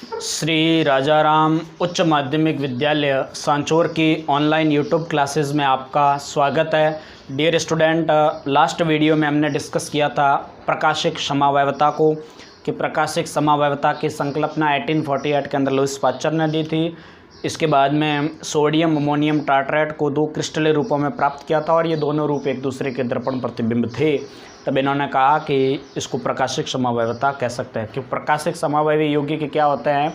श्री राजाराम उच्च माध्यमिक विद्यालय सांचौर की ऑनलाइन यूट्यूब क्लासेस में आपका स्वागत है। डियर स्टूडेंट, लास्ट वीडियो में हमने डिस्कस किया था प्रकाशिक समवायवता को कि प्रकाशिक समवायवता की संकल्पना 1848 के अंदर लुईस पाश्चर ने दी थी। इसके बाद में सोडियम अमोनियम टार्ट्रेट को दो क्रिस्टलीय रूपों में प्राप्त किया था और ये दोनों रूप एक दूसरे के दर्पण प्रतिबिंब थे। तब इन्होंने कहा कि इसको प्रकाशिक समवायवता कह सकते हैं। कि प्रकाशिक समवायवी यौगिक क्या होते हैं?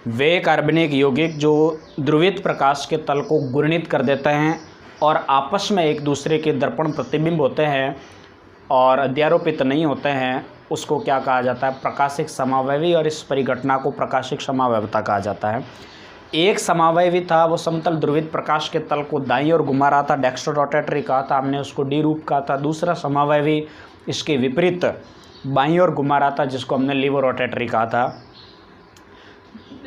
वे कार्बनिक यौगिक जो ध्रुवित प्रकाश के तल को घूर्णित कर देते हैं और आपस में एक दूसरे के दर्पण प्रतिबिंब होते हैं और अध्यारोपित नहीं होते हैं, उसको क्या कहा जाता है? प्रकाशिक समवायवी। और इस परिघटना को प्रकाशिक समवायवता कहा जाता है। एक समवायवी था, वो समतल ध्रुवित प्रकाश के तल को दाईं ओर घुमा रहा था, डेक्स्ट्रो रोटेटरी कहा था, हमने उसको डी रूप कहा था। दूसरा समवायवी इसके विपरीत बाईं ओर घुमा रहा था, जिसको हमने लीवो रोटेटरी कहा था,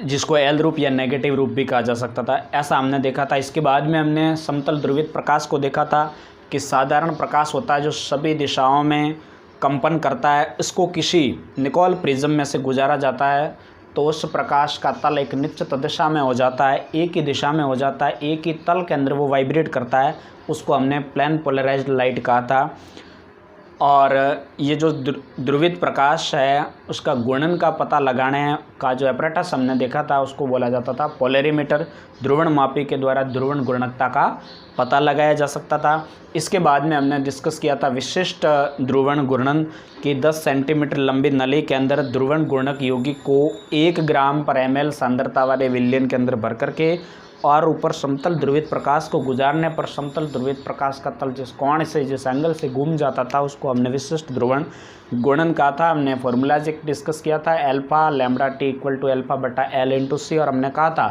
जिसको एल रूप या नेगेटिव रूप भी कहा जा सकता था। ऐसा हमने देखा था। इसके बाद में हमने समतल ध्रुवित प्रकाश को देखा था कि साधारण प्रकाश होता है जो सभी दिशाओं में कंपन करता है। इसको किसी निकोल प्रिज्म में से गुजारा जाता है तो उस प्रकाश का तल एक निश्चित दिशा में हो जाता है, एक ही दिशा में हो जाता है, एक ही तल के अंदर वो वाइब्रेट करता है। उसको हमने प्लेन पोलराइज्ड लाइट कहा था। और ये जो ध्रुवित प्रकाश है उसका गुणन का पता लगाने का जो एपरेटस हमने देखा था उसको बोला जाता था पोलरीमीटर। ध्रुवण मापी के द्वारा ध्रुवण गुणकता का पता लगाया जा सकता था। इसके बाद में हमने डिस्कस किया था विशिष्ट ध्रुवण घूर्णन की 10 सेंटीमीटर लंबी नली के अंदर ध्रुवण घूर्णक यौगिक को 1 ग्राम पर ml सांद्रता वाले विलयन के अंदर भर करके और ऊपर समतल ध्रुवित प्रकाश को गुजारने पर समतल ध्रुवित प्रकाश का तल जिस कोण से जिस एंगल से घूम जाता था उसको हमने विशिष्ट ध्रुवण गुणन कहा था। हमने फॉर्मूलाज एक डिस्कस किया था, alpha lambda T equal to alpha बटा एल इंटू सी। और हमने कहा था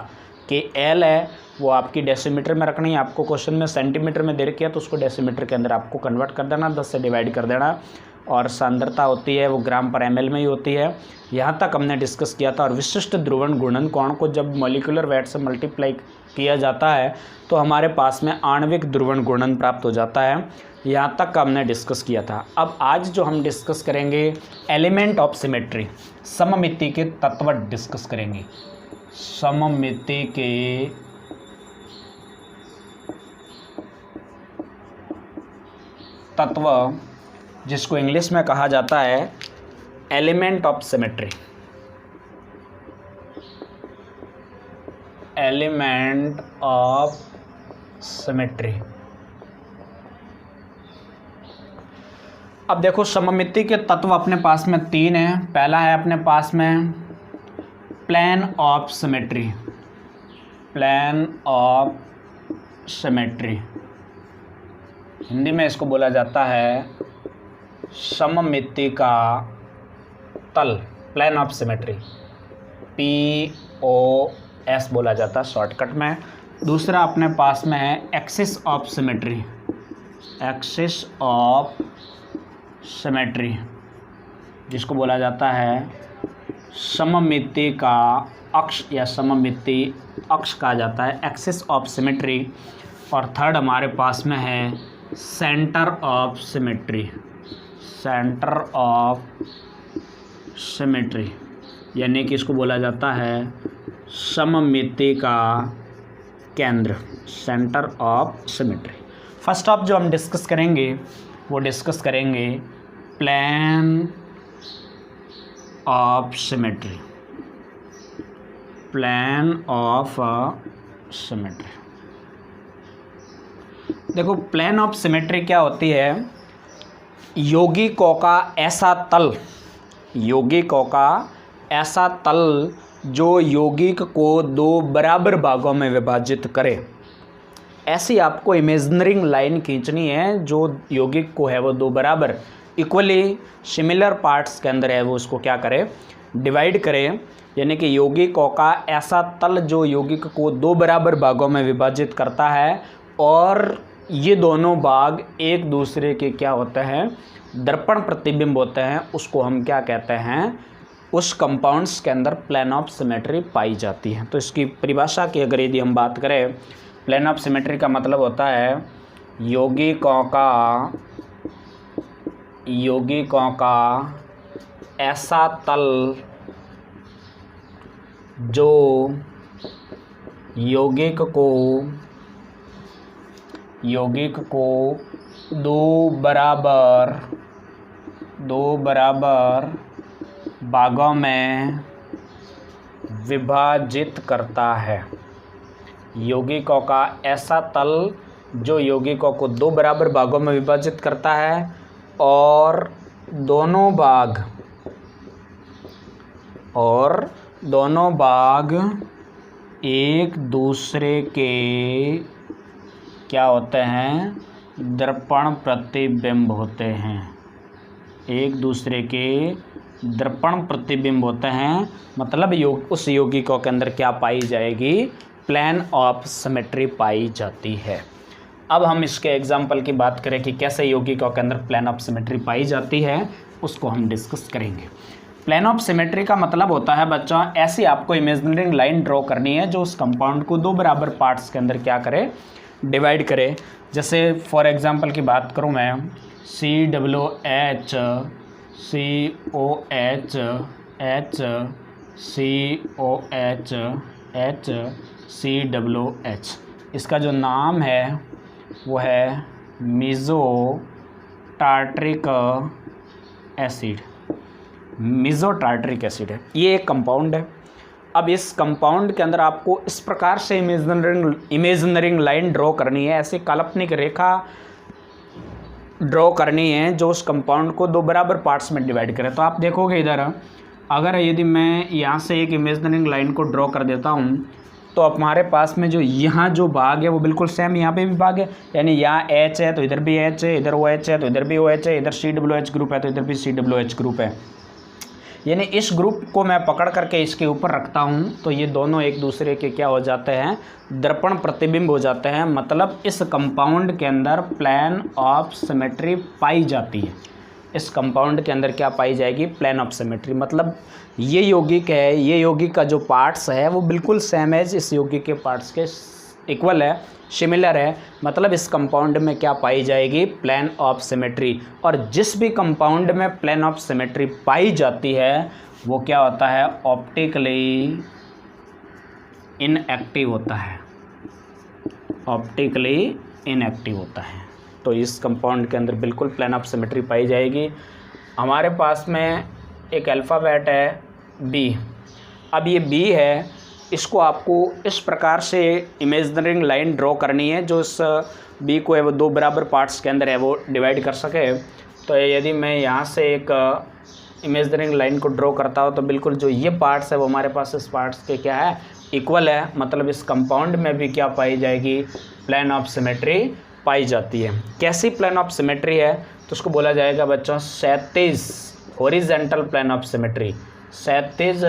कि एल है वो आपकी डेसीमीटर में रखनी है। आपको क्वेश्चन में सेंटीमीटर में दे रखी है तो उसको डेसीमीटर के अंदर आपको कन्वर्ट कर देना, 10 से डिवाइड कर देना। और सांद्रता होती है वो ग्राम पर ml में ही होती है। यहाँ तक हमने डिस्कस किया था। और विशिष्ट ध्रुवण गुणन कोण को जब मॉलिक्यूलर वेट से मल्टीप्लाई किया जाता है तो हमारे पास में आणविक ध्रुवण गुणन प्राप्त हो जाता है। यहाँ तक का हमने डिस्कस किया था। अब आज जो हम डिस्कस करेंगे एलिमेंट ऑफ सिमेट्री, सममिति के तत्व डिस्कस करेंगे। सममिति के तत्व जिसको इंग्लिश में कहा जाता है element of symmetry. Element of symmetry. अब देखो सममिति के तत्व अपने पास में 3 हैं। पहला है अपने पास में plane of symmetry. Plane of symmetry, Hindi में इसको बोला जाता है सममिति का तल, प्लेन ऑफ सिमेट्री, POS बोला जाता है शॉर्टकट में। दूसरा अपने पास में है axis of symmetry. Axis of symmetry जिसको बोला जाता है सममिति का अक्ष या सममिति अक्ष कहा जाता है, एक्सिस ऑफ सिमेट्री। और थर्ड हमारे पास में है centre of symmetry. Centre of symmetry यानी कि इसको बोला जाता है सममिति का केंद्र, centre of symmetry. First of जो हम डिस्कस करेंगे वो डिस्कस करेंगे plane of symmetry. Plane of symmetry. देखो प्लेन ऑफ सिमेट्री क्या होती है? यौगिकों का ऐसा तल, यौगिकों का ऐसा तल जो यौगिक को 2 बराबर भागों में विभाजित करे। ऐसी आपको इमेजिनरी लाइन खींचनी है जो यौगिक को है वो 2 बराबर इक्वली सिमिलर पार्ट्स के अंदर है वो उसको क्या करे? डिवाइड करे। यानी कि यौगिकों का ऐसा तल जो यौगिक को 2 बराबर भागों में विभाजित करता है और ये दोनों भाग एक दूसरे के क्या होते हैं? दर्पण प्रतिबिंब होते हैं। उसको हम क्या कहते हैं? उस कंपाउंड्स के अंदर प्लेन ऑफ सिमेट्री पाई जाती है। तो इसकी परिभाषा की अगर यदि हम बात करें, प्लेन ऑफ सिमेट्री का मतलब होता है यौगिकों का ऐसा तल जो यौगिक को दो बराबर भागों में विभाजित करता है। यौगिकों का ऐसा तल जो यौगिकों को दो बराबर भागों में विभाजित करता है और दोनों भाग एक दूसरे के क्या होते हैं, दर्पण प्रतिबिंब होते हैं। एक दूसरे के दर्पण प्रतिबिंब होते हैं, मतलब उस यौगिकों के अंदर क्या पाई जाएगी, प्लेन ऑफ सिमेट्री पाई जाती है। अब हम इसके एग्जाम्पल की बात करें कि कैसे यौगिकों के अंदर प्लेन ऑफ सिमेट्री पाई जाती है, उसको हम डिस्कस करेंगे। प्लेन ऑफ सिमेट्री का मतलब होता है बच्चों, ऐसी आपको इमेजिनरी लाइन ड्रॉ करनी है जो उस कंपाउंड को दो बराबर पार्ट्स के अंदर क्या करे, डिवाइड करे। जैसे फॉर एग्जांपल की बात करूं मैं, COOH COOH, इसका जो नाम है वो है मेसोटार्ट्रिक एसिड है। ये एक कंपाउंड है। अब इस कंपाउंड के अंदर आपको इस प्रकार से इमेजिनरी लाइन ड्रॉ करनी है, ऐसे काल्पनिक रेखा ड्रॉ करनी है जो उस कंपाउंड को दो बराबर पार्ट्स में डिवाइड करे। तो आप देखोगे इधर, अगर यदि मैं यहाँ से एक इमेजिनरी लाइन को ड्रॉ कर देता हूँ तो हमारे पास में जो यहाँ जो भाग है वो बिल्कुल सेम यहाँ पे भी भाग है, यानी यहाँ H है तो इधर भी H है, इधर OH है तो इधर भी OH है, इधर COOH ग्रुप है तो इधर भी COOH ग्रुप है। यानी इस ग्रुप को मैं पकड़ करके इसके ऊपर रखता हूँ तो ये दोनों एक दूसरे के क्या हो जाते हैं, दर्पण प्रतिबिंब हो जाते हैं। मतलब इस कंपाउंड के अंदर प्लेन ऑफ सिमेट्री पाई जाती है। इस कंपाउंड के अंदर क्या पाई जाएगी, प्लेन ऑफ सिमेट्री। मतलब ये यौगिक है, ये यौगिक का जो पार्ट्स है वो बिल्कुल सेम है, इस यौगिक के पार्ट्स के इक्वल है, सिमिलर है। मतलब इस कंपाउंड में क्या पाई जाएगी, प्लेन ऑफ सिमेट्री। और जिस भी कंपाउंड में प्लेन ऑफ सिमेट्री पाई जाती है वो क्या होता है, ऑप्टिकली इनएक्टिव होता है। ऑप्टिकली इनएक्टिव होता है। तो इस कंपाउंड के अंदर बिल्कुल प्लेन ऑफ सिमेट्री पाई जाएगी। हमारे पास में एक अल्फ़ाबेट है B। अब ये B है, इसको आपको इस प्रकार से इमेजिनरी लाइन ड्रॉ करनी है जो इस B को है वो दो बराबर पार्ट्स के अंदर है वो डिवाइड कर सके। तो यदि मैं यहाँ से एक इमेजिनरी लाइन को ड्रॉ करता हूँ तो बिल्कुल जो ये पार्ट्स है वो हमारे पास इस पार्ट्स के क्या है, इक्वल है। मतलब इस कंपाउंड में भी क्या पाई जाएगी, प्लेन ऑफ सिमेट्री पाई जाती है। कैसी प्लेन ऑफ सिमेट्री है तो उसको बोला जाएगा बच्चों क्षैतिज हॉरिजॉन्टल प्लेन ऑफ सिमेट्री। क्षैतिज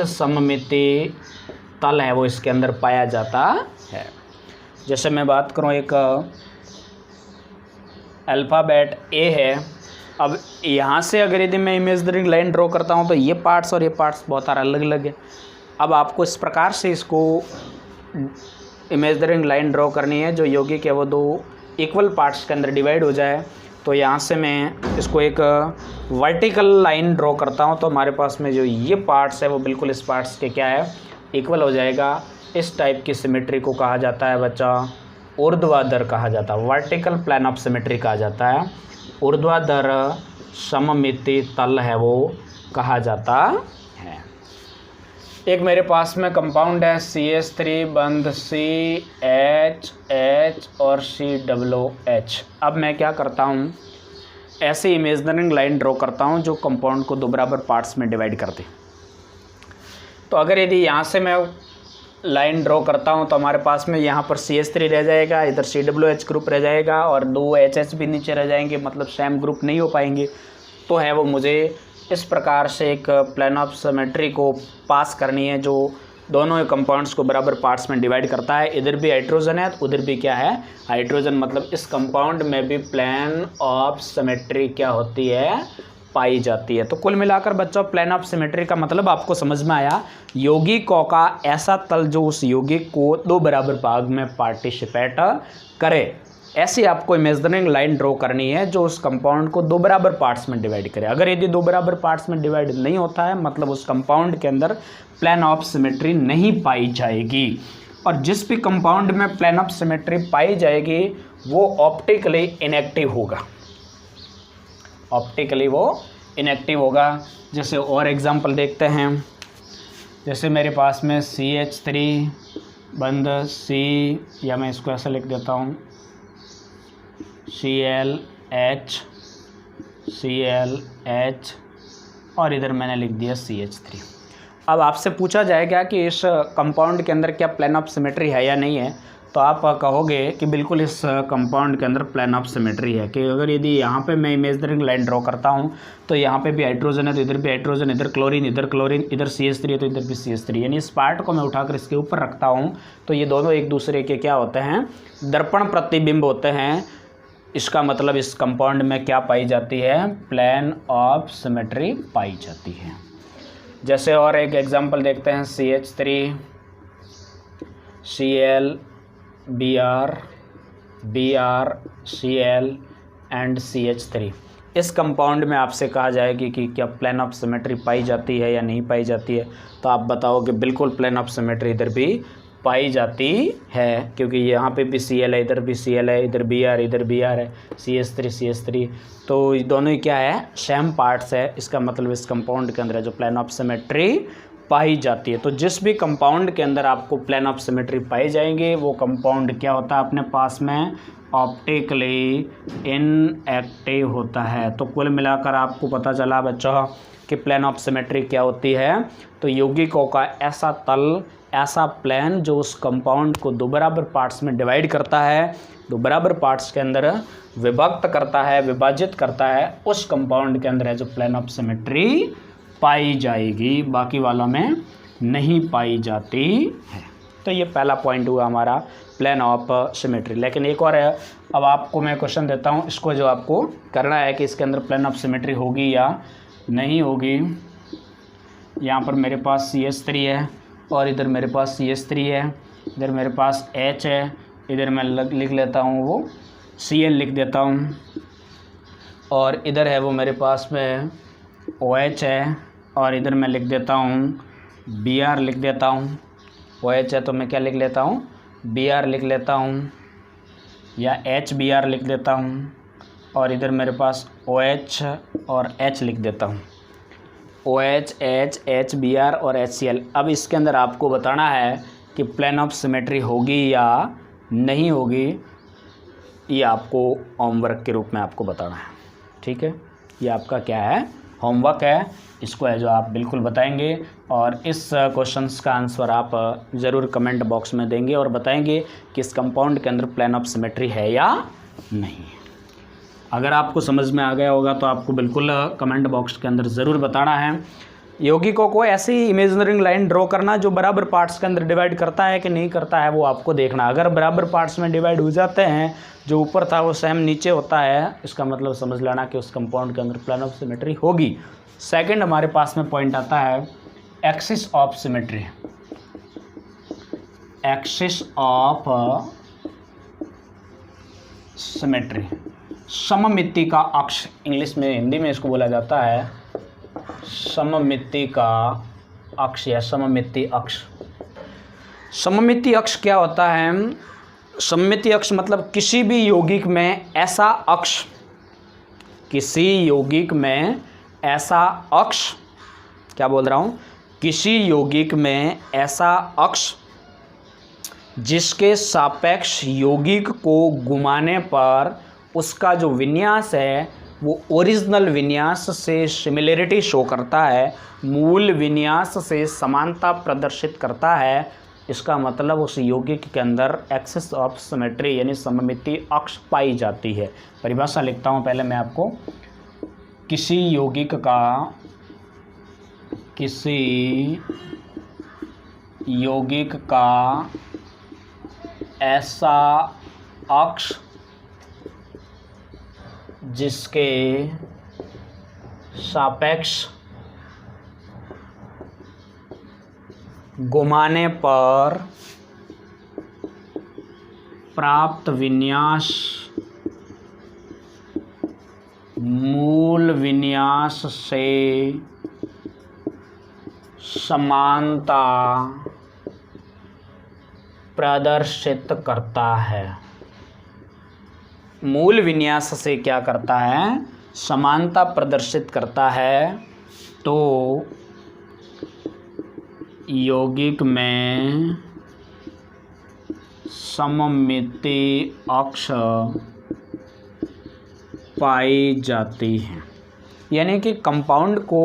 सममिति तल है वो इसके अंदर पाया जाता है। जैसे मैं बात करूं, एक अल्फ़ाबेट A है। अब यहाँ से अगर यदि मैं इमेजिनरी लाइन ड्रॉ करता हूँ तो ये पार्ट्स और ये पार्ट्स बहुत सारा अलग अलग है। अब आपको इस प्रकार से इसको इमेजिनरी लाइन ड्रॉ करनी है जो यौगिक है वो दो इक्वल पार्ट्स के अंदर डिवाइड हो जाए। तो यहाँ से मैं इसको एक वर्टिकल लाइन ड्रॉ करता हूँ तो हमारे पास में जो ये पार्ट्स है वो बिल्कुल इस पार्ट्स के क्या है, इक्वल हो जाएगा। इस टाइप की सिमेट्री को कहा जाता है बच्चा ऊर्ध्वाधर कहा जाता है, वर्टिकल प्लेन ऑफ सिमेट्री कहा जाता है। ऊर्ध्वाधर सममिति तल है वो कहा जाता है। एक मेरे पास में कंपाउंड है CH3 बंध CHH और COOH। अब मैं क्या करता हूँ, ऐसे इमेजिनरी लाइन ड्रॉ करता हूँ जो कंपाउंड को दो बराबर पार्ट्स में डिवाइड कर दे। तो अगर यदि यहाँ से मैं लाइन ड्रॉ करता हूँ तो हमारे पास में यहाँ पर CH3 रह जाएगा, इधर COOH ग्रुप रह जाएगा और दो HH भी नीचे रह जाएंगे, मतलब सेम ग्रुप नहीं हो पाएंगे। तो है वो मुझे इस प्रकार से एक प्लेन ऑफ सिमेट्री को पास करनी है जो दोनों कंपाउंड्स को बराबर पार्ट्स में डिवाइड करता है। इधर भी हाइड्रोजन है तो उधर भी क्या है, हाइड्रोजन। मतलब इस कंपाउंड में भी प्लेन ऑफ सिमेट्री क्या होती है, पाई जाती है। तो कुल मिलाकर बच्चों प्लेन ऑफ सिमेट्री का मतलब आपको समझ में आया, यौगिकों का ऐसा तल जो उस यौगिक को दो बराबर भाग में पार्टिसिपेट करे। ऐसी आपको इमेजिनरी लाइन ड्रॉ करनी है जो उस कंपाउंड को दो बराबर पार्ट्स में डिवाइड करे। अगर यदि दो बराबर पार्ट्स में डिवाइड नहीं होता है मतलब उस कंपाउंड के अंदर प्लेन ऑफ सिमेट्री नहीं पाई जाएगी। और जिस भी कंपाउंड में प्लेन ऑफ सिमेट्री पाई जाएगी वो ऑप्टिकली इनएक्टिव होगा, ऑप्टिकली वो इनएक्टिव होगा। जैसे और एग्जांपल देखते हैं, जैसे मेरे पास में CH3 बंद C, या मैं इसको ऐसा लिख देता हूँ ClH ClH, और इधर मैंने लिख दिया CH3। अब आपसे पूछा जाएगा कि इस कंपाउंड के अंदर क्या प्लेन ऑफ सिमेट्री है या नहीं है, तो आप कहोगे कि बिल्कुल इस कंपाउंड के अंदर प्लेन ऑफ सिमेट्री है। कि अगर यदि यहाँ पे मैं इमेजिनरी लाइन ड्रॉ करता हूँ तो यहाँ पे भी हाइड्रोजन है तो इधर भी हाइड्रोजन, इधर क्लोरीन, इधर CH3 है तो इधर भी CH3, यानी इस पार्ट को मैं उठाकर इसके ऊपर रखता हूँ तो ये दोनों एक दूसरे के क्या होते हैं, दर्पण प्रतिबिंब होते हैं। इसका मतलब इस कंपाउंड में क्या पाई जाती है, प्लेन ऑफ सिमेट्री पाई जाती है। जैसे और एक एग्जांपल देखते हैं, CH3 Cl Br Cl and CH3। इस कंपाउंड में आपसे कहा जाएगी कि क्या प्लेन ऑफ सिमेट्री पाई जाती है या नहीं पाई जाती है, तो आप बताओ कि बिल्कुल प्लेन ऑफ सिमेट्री इधर भी पाई जाती है, क्योंकि यहाँ पे भी Cl है, इधर भी Cl है, इधर Br है, CH3 तो दोनों ही क्या है, सेम पार्ट्स है। इसका मतलब इस कंपाउंड के अंदर है जो प्लेन ऑफ सिमेट्री पाई जाती है। तो जिस भी कंपाउंड के अंदर आपको प्लेन ऑफ सिमेट्री पाई जाएंगे वो कंपाउंड क्या होता है अपने पास में, ऑप्टिकली इनएक्टिव होता है। तो कुल मिलाकर आपको पता चला बच्चों कि प्लेन ऑफ सिमेट्री क्या होती है, तो यौगिकों का ऐसा तल, ऐसा प्लेन जो उस कंपाउंड को दो बराबर पार्ट्स में डिवाइड करता है, दो बराबर पार्ट्स के अंदर विभक्त करता है, विभाजित करता है, उस कंपाउंड के अंदर है जो प्लेन ऑफ सिमेट्री पाई जाएगी, बाकी वालों में नहीं पाई जाती है। तो ये पहला पॉइंट हुआ हमारा प्लेन ऑफ सिमेट्री। लेकिन एक और है, अब आपको मैं क्वेश्चन देता हूँ, इसको जो आपको करना है कि इसके अंदर प्लेन ऑफ सिमेट्री होगी या नहीं होगी। यहाँ पर मेरे पास CH3 है और इधर मेरे पास CH3 है, इधर मेरे पास H है, इधर मैं लिख लेता हूँ वो Cl लिख देता हूँ, और इधर है वो मेरे पास में OH है, और इधर मैं लिख देता हूँ Br लिख देता हूँ। OH है तो मैं क्या लिख लेता हूँ, Br लिख लेता हूँ, या HBr लिख देता हूँ, और इधर मेरे पास OH और H लिख देता हूँ, OH H HBr और HCl। अब इसके अंदर आपको बताना है कि प्लेन ऑफ सिमेट्री होगी या नहीं होगी, ये आपको होमवर्क के रूप में आपको बताना है। ठीक है, ये आपका क्या है, होमवर्क है, इसको है जो आप बिल्कुल बताएंगे, और इस क्वेश्चंस का आंसर आप ज़रूर कमेंट बॉक्स में देंगे और बताएंगे कि इस कंपाउंड के अंदर प्लेन ऑफ सिमेट्री है या नहीं। अगर आपको समझ में आ गया होगा तो आपको बिल्कुल कमेंट बॉक्स के अंदर ज़रूर बताना है। यौगिकों को ऐसी इमेजिनरी लाइन ड्रॉ करना जो बराबर पार्ट्स के अंदर डिवाइड करता है कि नहीं करता है, वो आपको देखना। अगर बराबर पार्ट्स में डिवाइड हो जाते हैं, जो ऊपर था वो सेम नीचे होता है, इसका मतलब समझ लेना कि उस कंपाउंड के अंदर प्लेन ऑफ सिमेट्री होगी। सेकंड हमारे पास में पॉइंट आता है axis of symmetry. Axis of symmetry, सममिति का अक्ष, इंग्लिश में, हिंदी में इसको बोला जाता है सममिति का अक्ष या सममिति अक्ष। सममिति अक्ष क्या होता है, सममिति अक्ष मतलब किसी भी यौगिक में ऐसा अक्ष, किसी यौगिक में ऐसा अक्ष, क्या बोल रहा हूँ, किसी यौगिक में ऐसा अक्ष जिसके सापेक्ष यौगिक को घुमाने पर उसका जो विन्यास है वो ओरिजिनल विन्यास से सिमिलरिटी शो करता है, मूल विन्यास से समानता प्रदर्शित करता है। इसका मतलब उस यौगिक के अंदर एक्सिस ऑफ सिमेट्री यानी सममिति अक्ष पाई जाती है। परिभाषा लिखता हूँ पहले मैं आपको, किसी यौगिक का ऐसा अक्ष जिसके सापेक्ष घुमाने पर प्राप्त विन्यास मूल विन्यास से समानता प्रदर्शित करता है। मूल विन्यास से क्या करता है? समानता प्रदर्शित करता है। तो यौगिक में सममिति अक्ष पाई जाती है। यानी कि कंपाउंड को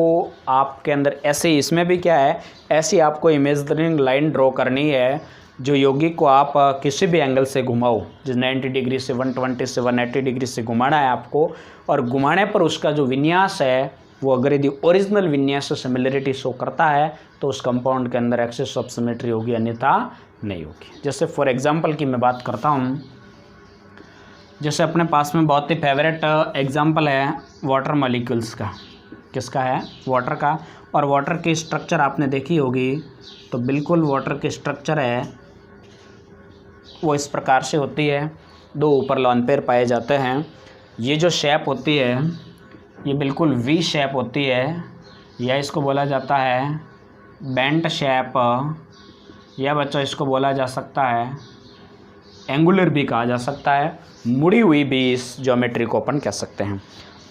आपके अंदर ऐसे, इसमें भी क्या है, ऐसी आपको इमेजिनरी लाइन ड्रॉ करनी है जो यौगिक को आप किसी भी एंगल से घुमाओ, जिस 90 डिग्री से 120 से 180 डिग्री से घुमाना है आपको, और घुमाने पर उसका जो विन्यास है वो अगर यदि ओरिजिनल विन्यास से सिमिलरिटी शो करता है तो उस कंपाउंड के अंदर एक्सेस ऑफ सिमेट्री होगी, अन्यथा नहीं होगी। जैसे फॉर एग्जांपल की मैं बात करता हूँ, जैसे अपने पास में बहुत ही फेवरेट एग्जांपल है वाटर मॉलिक्यूल्स का। किसका है? वाटर का। और वाटर की स्ट्रक्चर आपने देखी होगी, तो बिल्कुल वाटर की स्ट्रक्चर है वो इस प्रकार से होती है। दो ऊपर लॉन पेयर पाए जाते हैं। ये जो शेप होती है ये बिल्कुल वी शेप होती है, या इसको बोला जाता है बेंट शेप, या बच्चों इसको बोला जा सकता है एंगुलर भी कहा जा सकता है, मुड़ी हुई भी इस ज्योमेट्री को अपन कह सकते हैं।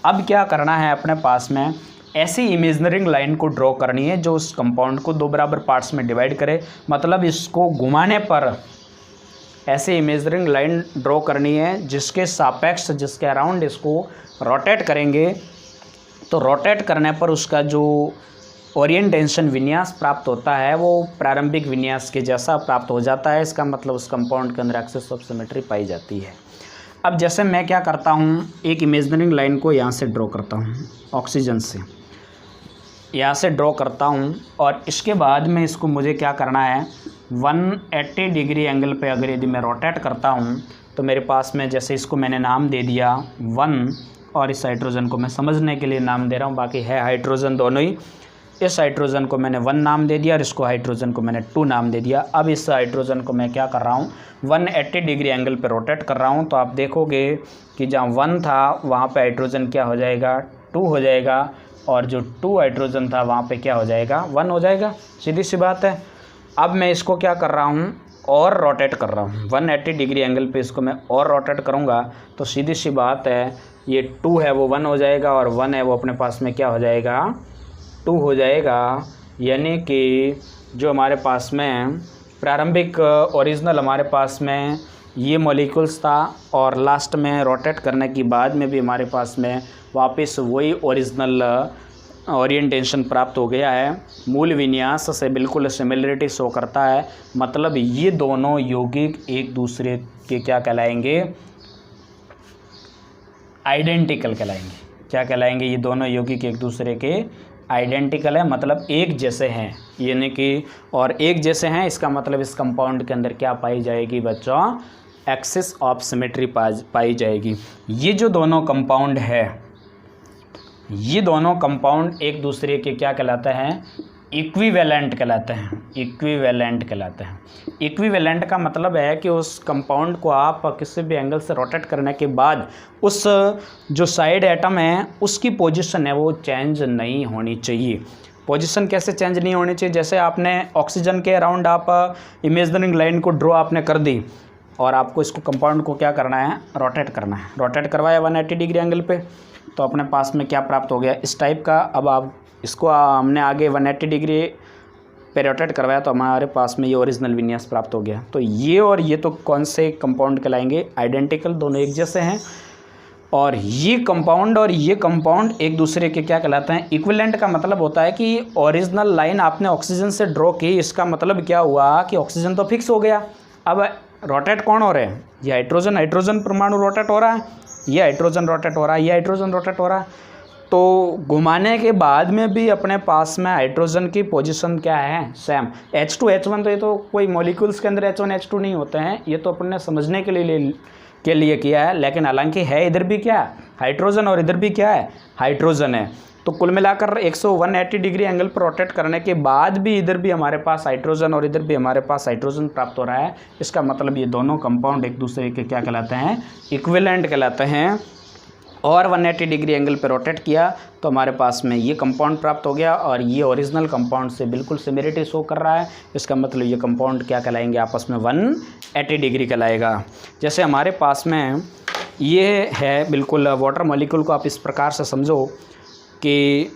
अब क्या करना है, अपने पास में ऐसी इमेजिनरी लाइन को ड्रॉ करनी है जो उस कंपाउंड को दो बराबर पार्ट्स में डिवाइड करे। मतलब इसको घुमाने पर ऐसी इमेजिनरी लाइन ड्रॉ करनी है जिसके सापेक्ष, जिसके अराउंड इसको रोटेट करेंगे, तो रोटेट करने पर उसका जो ओरिएंटेशन विन्यास प्राप्त होता है वो प्रारंभिक विन्यास के जैसा प्राप्त हो जाता है। इसका मतलब उस कंपाउंड के अंदर एक्सेस ऑफ सिमेट्री पाई जाती है। अब जैसे मैं क्या करता हूँ, एक इमेजिनरी लाइन को यहाँ से ड्रॉ करता हूँ, ऑक्सीजन से यहाँ से ड्रॉ करता हूँ, और इसके बाद में इसको मुझे क्या करना है, 180 डिग्री एंगल पे अगर यदि मैं रोटेट करता हूँ तो मेरे पास में, जैसे इसको मैंने नाम दे दिया 1, और इस हाइड्रोजन को मैं समझने के लिए नाम दे रहा हूँ, बाकी है हाइड्रोजन दोनों ही। इस हाइड्रोजन को मैंने 1 नाम दे दिया और इसको हाइड्रोजन को मैंने 2 नाम दे दिया। अब इस हाइड्रोजन को मैं क्या कर रहा हूँ, 180 डिग्री एंगल पे रोटेट कर रहा हूँ। तो आप देखोगे कि जहाँ 1 था वहाँ पे हाइड्रोजन क्या हो जाएगा, 2 हो जाएगा, और जो 2 हाइड्रोजन था वहाँ पे क्या हो जाएगा, 1 हो जाएगा। सीधी सी बात है। अब मैं इसको क्या कर रहा हूँ, और रोटेट कर रहा हूँ 180 डिग्री एंगल पे, इसको मैं और रोटेट करूँगा तो सीधी सी बात है, ये 2 है वो 1 हो जाएगा, और 1 है वो अपने पास में क्या हो जाएगा, 2 हो जाएगा। यानी कि जो हमारे पास में प्रारंभिक ओरिजिनल हमारे पास में ये मॉलिक्यूल्स था, और लास्ट में रोटेट करने के बाद में भी हमारे पास में वापस वही ओरिजिनल ओरिएंटेशन प्राप्त हो गया है। मूल विन्यास से बिल्कुल सिमिलरिटी शो करता है। मतलब ये दोनों यौगिक एक दूसरे के क्या कहलाएंगे, आइडेंटिकल कहलाएंगे। क्या कहलाएंगे, ये दोनों यौगिक एक दूसरे के आइडेंटिकल है, मतलब एक जैसे हैं, यानी कि, और एक जैसे हैं इसका मतलब इस कंपाउंड के अंदर क्या पाई जाएगी बच्चों, एक्सेस ऑफ सिमेट्री पाई जाएगी। ये जो दोनों कंपाउंड है, ये दोनों कंपाउंड एक दूसरे के क्या कहलाते हैं, इक्विवेलेंट कहलाते हैं। इक्विवेलेंट कहलाते हैं। इक्विवेलेंट का मतलब है कि उस कंपाउंड को आप किसी भी एंगल से रोटेट करने के बाद उस जो साइड एटम है उसकी पोजीशन है वो चेंज नहीं होनी चाहिए। पोजीशन कैसे चेंज नहीं होनी चाहिए, जैसे आपने ऑक्सीजन के अराउंड आप इमेजिनरी लाइन को ड्रॉ आपने कर दी, और आपको इसको कंपाउंड को क्या करना है, रोटेट करना है। रोटेट करवाया 180 डिग्री एंगल पे, तो अपने पास में क्या प्राप्त हो गया, इस टाइप का। अब आप इसको हमने आगे 180 डिग्री पे रोटेट करवाया तो हमारे पास में ये ओरिजिनल विन्यास प्राप्त हो गया। तो ये और ये तो कौन से कंपाउंड कहलाएंगे, आइडेंटिकल, दोनों एक जैसे हैं। और ये कंपाउंड और ये कंपाउंड एक दूसरे के क्या कहलाते हैं, इक्विवेलेंट का मतलब होता है कि ओरिजिनल लाइन आपने ऑक्सीजन से ड्रॉ की, इसका मतलब क्या हुआ कि ऑक्सीजन तो फिक्स हो गया। अब रोटेट कौन हो रहे हैं, ये हाइड्रोजन, हाइड्रोजन परमाणु रोटेट हो रहा है, ये हाइड्रोजन रोटेट हो रहा है, ये हाइड्रोजन रोटेट हो रहा है। तो घुमाने के बाद में भी अपने पास में हाइड्रोजन की पोजीशन क्या है, सेम। H2 H1, तो ये तो कोई मॉलिक्यूल्स के अंदर H1 H2 नहीं होते हैं, ये तो अपने समझने के लिए किया है। लेकिन हालांकि है इधर भी क्या है, हाइड्रोजन, और इधर भी क्या है, हाइड्रोजन है। तो कुल मिलाकर 180 डिग्री एंगल पर रोटेट करने के बाद भी इधर भी हमारे पास हाइड्रोजन और इधर भी हमारे पास हाइड्रोजन प्राप्त हो रहा है। इसका मतलब ये दोनों कंपाउंड एक दूसरे के क्या कहलाते हैं, इक्विवेलेंट कहलाते हैं। और 180 डिग्री एंगल पे रोटेट किया तो हमारे पास में ये कंपाउंड प्राप्त हो गया और ये ओरिजिनल कंपाउंड से बिल्कुल सिमिलरिटी शो कर रहा है। इसका मतलब ये कंपाउंड क्या कहलाएंगे आपस में 180 डिग्री कहलाएगा। जैसे हमारे पास में ये है बिल्कुल वाटर मॉलिक्यूल को आप इस प्रकार से समझो कि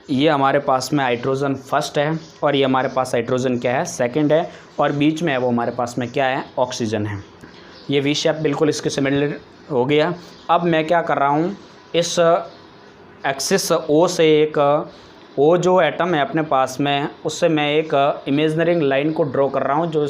ये हमारे पास में हाइड्रोजन फर्स्ट है और ये हमारे पास हाइड्रोजन क्या है सेकंड है और बीच में है वो हमारे पास में क्या है ऑक्सीजन है। ये वी शेप बिल्कुल इसके सिमिलर हो गया। अब मैं क्या कर रहा हूँ इस एक्सिस ओ से एक ओ जो एटम है अपने पास में उससे मैं एक इमेजिनरी लाइन को ड्रॉ कर रहा हूँ जो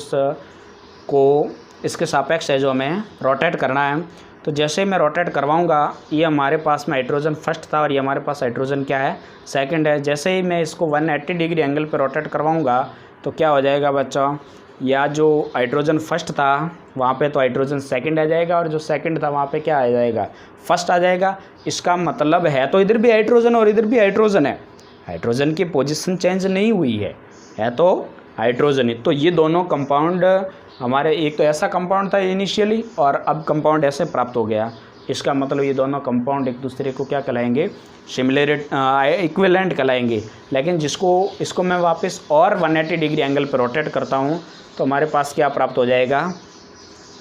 इसके सापेक्ष है जो हमें रोटेट करना है। तो जैसे मैं रोटेट करवाऊंगा ये हमारे पास में हाइड्रोजन फर्स्ट था और ये हमारे पास हाइड्रोजन क्या है सेकंड है। जैसे ही मैं इसको 180 डिग्री एंगल पे रोटेट करवाऊंगा तो क्या हो जाएगा बच्चों, या जो हाइड्रोजन फर्स्ट था वहाँ पे तो हाइड्रोजन सेकंड आ जाएगा और जो सेकंड था वहाँ पे क्या आ जाएगा फर्स्ट आ जाएगा। इसका मतलब है तो इधर भी हाइड्रोजन और इधर भी हाइड्रोजन है, हाइड्रोजन की पोजीशन चेंज नहीं हुई है तो हाइड्रोजन ही। तो ये दोनों कंपाउंड हमारे एक तो ऐसा कंपाउंड था इनिशियली और अब कंपाउंड ऐसे प्राप्त हो गया। इसका मतलब ये दोनों कंपाउंड एक दूसरे को क्या कहलाएंगे सिमिलर इक्विवेलेंट कहलाएंगे। लेकिन इसको मैं वापस और 180 डिग्री एंगल पर रोटेट करता हूँ तो हमारे पास क्या प्राप्त हो जाएगा,